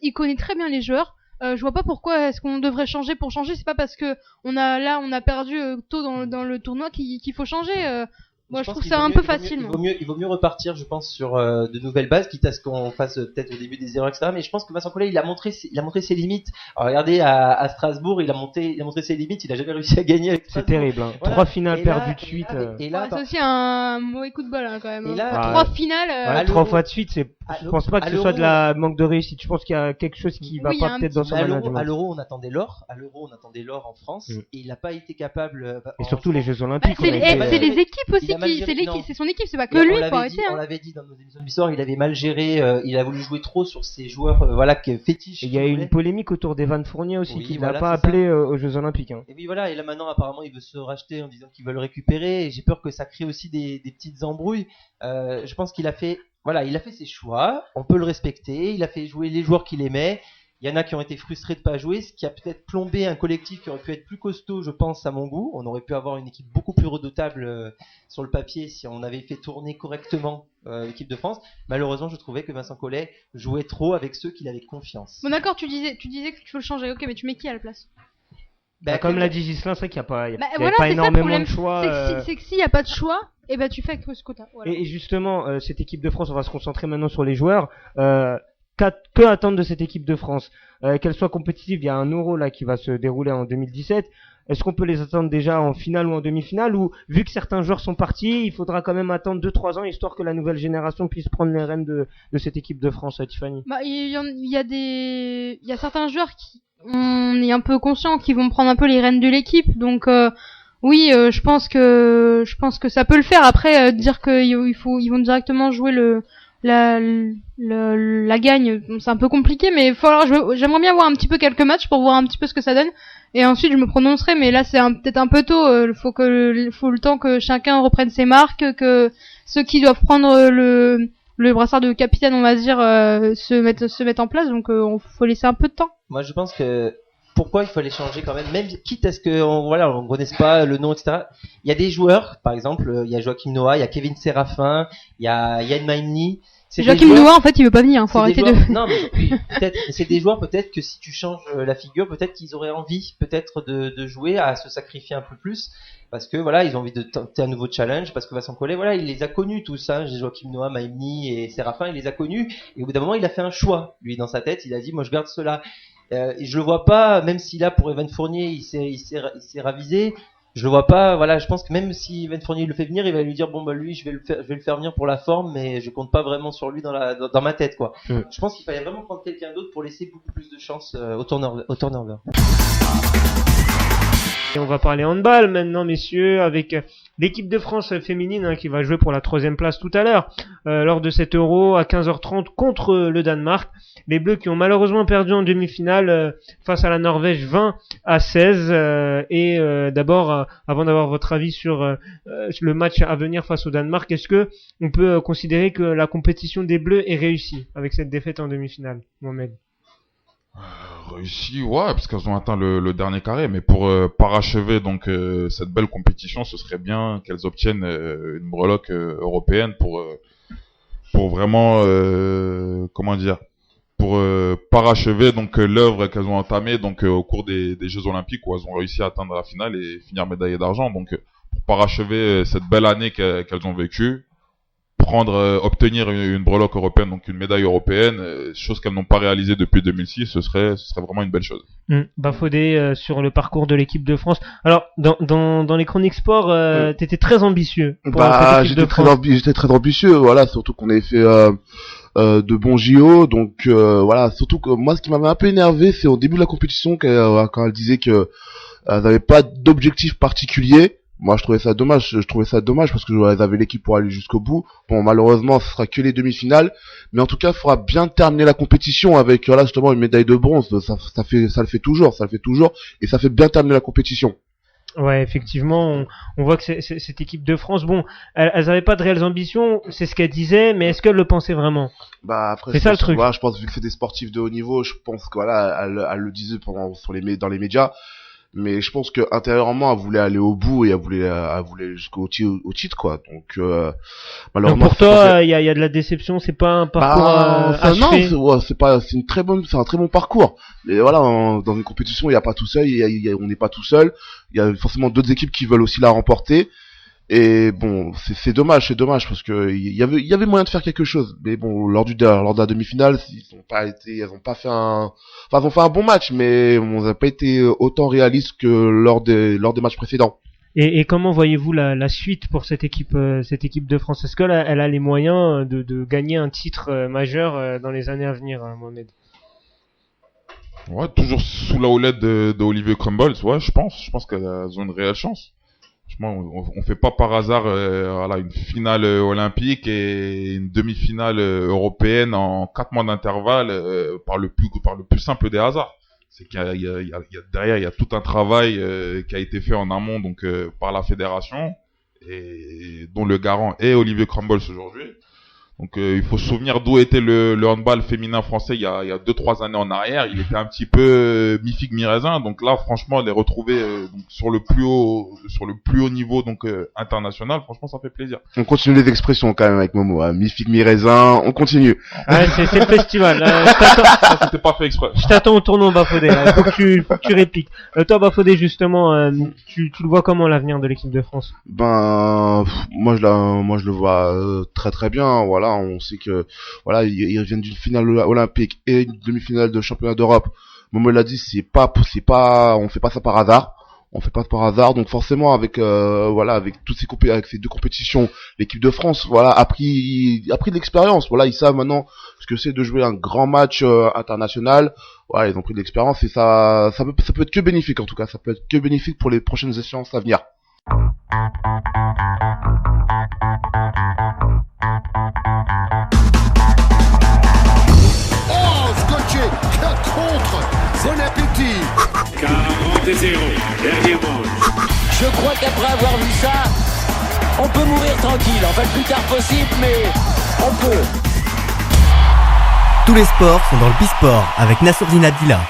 il connaît très bien les joueurs. Je vois pas pourquoi est-ce qu'on devrait changer pour changer. C'est pas parce que on a perdu tôt dans le tournoi qu'il faut changer. Moi, je pense trouve qu'il ça vaut un mieux- peu il vaut mieux- facile. Il vaut mieux repartir, je pense, sur de nouvelles bases, quitte à ce qu'on fasse peut-être au début des erreurs, etc. Mais je pense que Vincent Collet, il a montré ses limites. Alors, regardez, à Strasbourg, il a montré ses limites. Il a jamais réussi à gagner avec C'est Strasbourg. terrible, hein. Voilà. 3 finales Et là- perdues de suite. Et là, C'est aussi un mauvais coup de bol, hein, quand même. Et là- Enfin, Ah, 3 finales. Voilà, 3 fois de suite, je pense pas que ce soit de la manque de réussite. Je pense qu'il y a quelque chose qui va Oui, il y a pas un peut-être dans son à management. l'Euro, on attendait l'or. À l'Euro, on attendait l'or en France. Et il n'a pas été capable. Et surtout les Jeux Olympiques. C'est on a été- c'est les équipes aussi Il a mal qui. géré- C'est l'équipe, non. c'est son équipe, c'est pas que Et lui, on faut l'avait arrêter. dit, hein. on l'avait dit dans nos émissions de l'histoire, il avait mal géré, il a voulu jouer trop sur ses joueurs, voilà, que fétiches. Et il y a eu une polémique autour d'Evan Fournier aussi, Oui, qui voilà, l'a pas c'est ça. appelé aux Jeux Olympiques. Hein. Et oui, voilà, et là maintenant, apparemment, il veut se racheter en disant qu'il veut le récupérer, et j'ai peur que ça crée aussi des petites embrouilles. Je pense qu'il a fait, voilà, il a fait ses choix, on peut le respecter, il a fait jouer les joueurs qu'il aimait. Il y en a qui ont été frustrés de pas jouer, ce qui a peut-être plombé un collectif qui aurait pu être plus costaud, je pense, à mon goût. On aurait pu avoir une équipe beaucoup plus redoutable sur le papier si on avait fait tourner correctement l'équipe de France. Malheureusement, je trouvais que Vincent Collet jouait trop avec ceux qu'il avait confiance. Bon, d'accord, tu disais que tu veux le changer. Ok, mais tu mets qui à la place? Bah, comme l'a dit Ghislain, c'est vrai qu'il n'y a pas, il y a Voilà, pas c'est ça le énormément problème. de choix. C'est que s'il n'y a pas de choix, et ben tu fais avec ce quota. Voilà. Et justement, cette équipe de France, on va se concentrer maintenant sur les joueurs. Que attendre de cette équipe de France? Qu'elle soit compétitive, il y a un Euro là qui va se dérouler en 2017. Est-ce qu'on peut les attendre déjà en finale ou en demi-finale, ou vu que certains joueurs sont partis, il faudra quand même attendre 2-3 ans histoire que la nouvelle génération puisse prendre les rênes de cette équipe de France, Tiffany? Bah, il y a certains joueurs qui, on est un peu conscient qu'ils vont prendre un peu les rênes de l'équipe, donc oui, je pense que ça peut le faire. Après, dire qu'ils vont directement jouer la gagne, c'est un peu compliqué, mais j'aimerais bien voir un petit peu quelques matchs pour voir un petit peu ce que ça donne, et ensuite je me prononcerai. Mais là c'est peut-être un peu tôt. Faut le temps que chacun reprenne ses marques, que ceux qui doivent prendre le brassard de capitaine, on va dire, se mettent en place. Donc faut laisser un peu de temps. Moi, je pense que pourquoi il faut les changer quand même quitte à ce on connaisse pas le nom, etc. Il y a des joueurs, par exemple, il y a Joachim Noah, il y a Kevin Séraphin, il y a Yann Maïni. Joachim Noah, en fait, il veut pas venir. Faut arrêter de. Non, mais oui, peut-être. C'est des joueurs, peut-être que si tu changes la figure, peut-être qu'ils auraient envie, peut-être de jouer, à se sacrifier un peu plus, parce que voilà, ils ont envie de tenter un nouveau challenge, parce que Vincent Collet, voilà, il les a connus tous, hein. Joachim Noah, Maïni et Séraphin, il les a connus, et au bout d'un moment, il a fait un choix. Lui, dans sa tête, il a dit, moi, je garde cela. Et je le vois pas, même si là, pour Evan Fournier, il s'est ravisé. Je le vois pas, voilà, je pense que même si Evan Fournier le fait venir, il va lui dire, bon, bah, lui, je vais le faire venir pour la forme, mais je compte pas vraiment sur lui dans ma tête, quoi. Je pense qu'il fallait vraiment prendre quelqu'un d'autre pour laisser beaucoup plus de chance au turnover. Et on va parler handball maintenant, messieurs, avec l'équipe de France féminine, hein, qui va jouer pour la 3e place tout à l'heure, lors de cet Euro à 15h30 contre le Danemark. Les Bleus qui ont malheureusement perdu en demi-finale face à la Norvège 20-16. D'abord, avant d'avoir votre avis sur le match à venir face au Danemark, est-ce que on peut considérer que la compétition des Bleus est réussie avec cette défaite en demi-finale, Mohamed? Réussi, ouais, parce qu'elles ont atteint le dernier carré, mais pour parachever donc cette belle compétition, ce serait bien qu'elles obtiennent une breloque européenne pour vraiment comment dire, pour parachever donc l'œuvre qu'elles ont entamée donc au cours des Jeux Olympiques, où elles ont réussi à atteindre la finale et finir médaillées d'argent. Donc pour parachever cette belle année qu'elles ont vécue, obtenir une breloque européenne, donc une médaille européenne, chose qu'elles n'ont pas réalisée depuis 2006, ce serait vraiment une belle chose. Bafodé, sur le parcours de l'équipe de France. Alors, dans les chroniques sport, t'étais très ambitieux pour cette équipe de France. J'étais très ambitieux, voilà, surtout qu'on avait fait de bons JO, donc voilà, surtout que moi, ce qui m'avait un peu énervé, c'est au début de la compétition, quand elle disait que elles n'avaient pas d'objectif particulier. Moi, je trouvais ça dommage parce que elles avaient l'équipe pour aller jusqu'au bout. Bon, malheureusement, ce sera que les demi-finales. Mais en tout cas, il faudra bien terminer la compétition avec, là, justement, une médaille de bronze. Ça le fait toujours. Et ça fait bien terminer la compétition. Ouais, effectivement, on voit que cette équipe de France, bon, elles avaient pas de réelles ambitions, c'est ce qu'elles disaient, mais est-ce qu'elles le pensaient vraiment? Bah, après, c'est ça le truc. Voilà, je pense, vu que c'est des sportifs de haut niveau, je pense que, voilà, elles le disaient dans les médias. Mais je pense que intérieurement, elle voulait aller au bout et elle voulait jusqu'au titre, quoi. Donc malheureusement. Donc pour toi, il y a de la déception, c'est pas un parcours achevé. Non, c'est un très bon parcours. Mais voilà, dans une compétition, il y a pas tout seul, on n'est pas tout seul. Il y a forcément d'autres équipes qui veulent aussi la remporter. Et bon, c'est dommage parce que il y avait moyen de faire quelque chose. Mais bon, lors de la demi-finale, ils ont fait un bon match, mais on n'a pas été autant réaliste que lors des matchs précédents. Et comment voyez-vous la suite pour cette équipe de France? Est-ce qu'elle a les moyens de gagner un titre majeur dans les années à venir, Mohamed? Ouais, toujours sous la houlette de Olivier Crumbles, ouais, je pense qu'elles ont une réelle chance. On fait pas par hasard une finale olympique et une demi-finale européenne en 4 mois d'intervalle par le plus simple des hasards. C'est qu'il y a derrière, il y a tout un travail qui a été fait en amont donc par la fédération et dont le garant est Olivier Crumbles aujourd'hui. Donc il faut se souvenir d'où était le handball féminin français il y a 2-3 années en arrière. Il était un petit peu mi-figue mi-raisin. Donc là, franchement, les retrouver donc sur le plus haut niveau donc international, franchement, ça fait plaisir. On continue les expressions quand même avec Momo. Hein. Mi-figue mi-raisin, on continue. Ouais, c'est le festival. C'était pas fait exprès. Je t'attends au tournoi, Bafodé. Il faut que tu répliques. Toi, Bafodé, justement, tu le vois comment l'avenir de l'équipe de France? Ben, moi je le vois très très bien. Voilà. On sait que voilà, ils reviennent d'une finale olympique et une demi-finale de championnat d'Europe. Momo l'a dit, on fait pas ça par hasard. Donc forcément avec avec ces deux compétitions, l'équipe de France a pris de l'expérience. Voilà, ils savent maintenant ce que c'est de jouer un grand match international. Voilà, ils ont pris de l'expérience et ça peut être que bénéfique en tout cas. Ça peut être que bénéfique pour les prochaines échéances à venir. Bon appétit. 40-0, dernier manche. Je crois qu'après avoir vu ça, on peut mourir tranquille. Enfin, le plus tard possible, mais on peut. Tous les sports sont dans le Bisport avec Nassourdine Abdillah.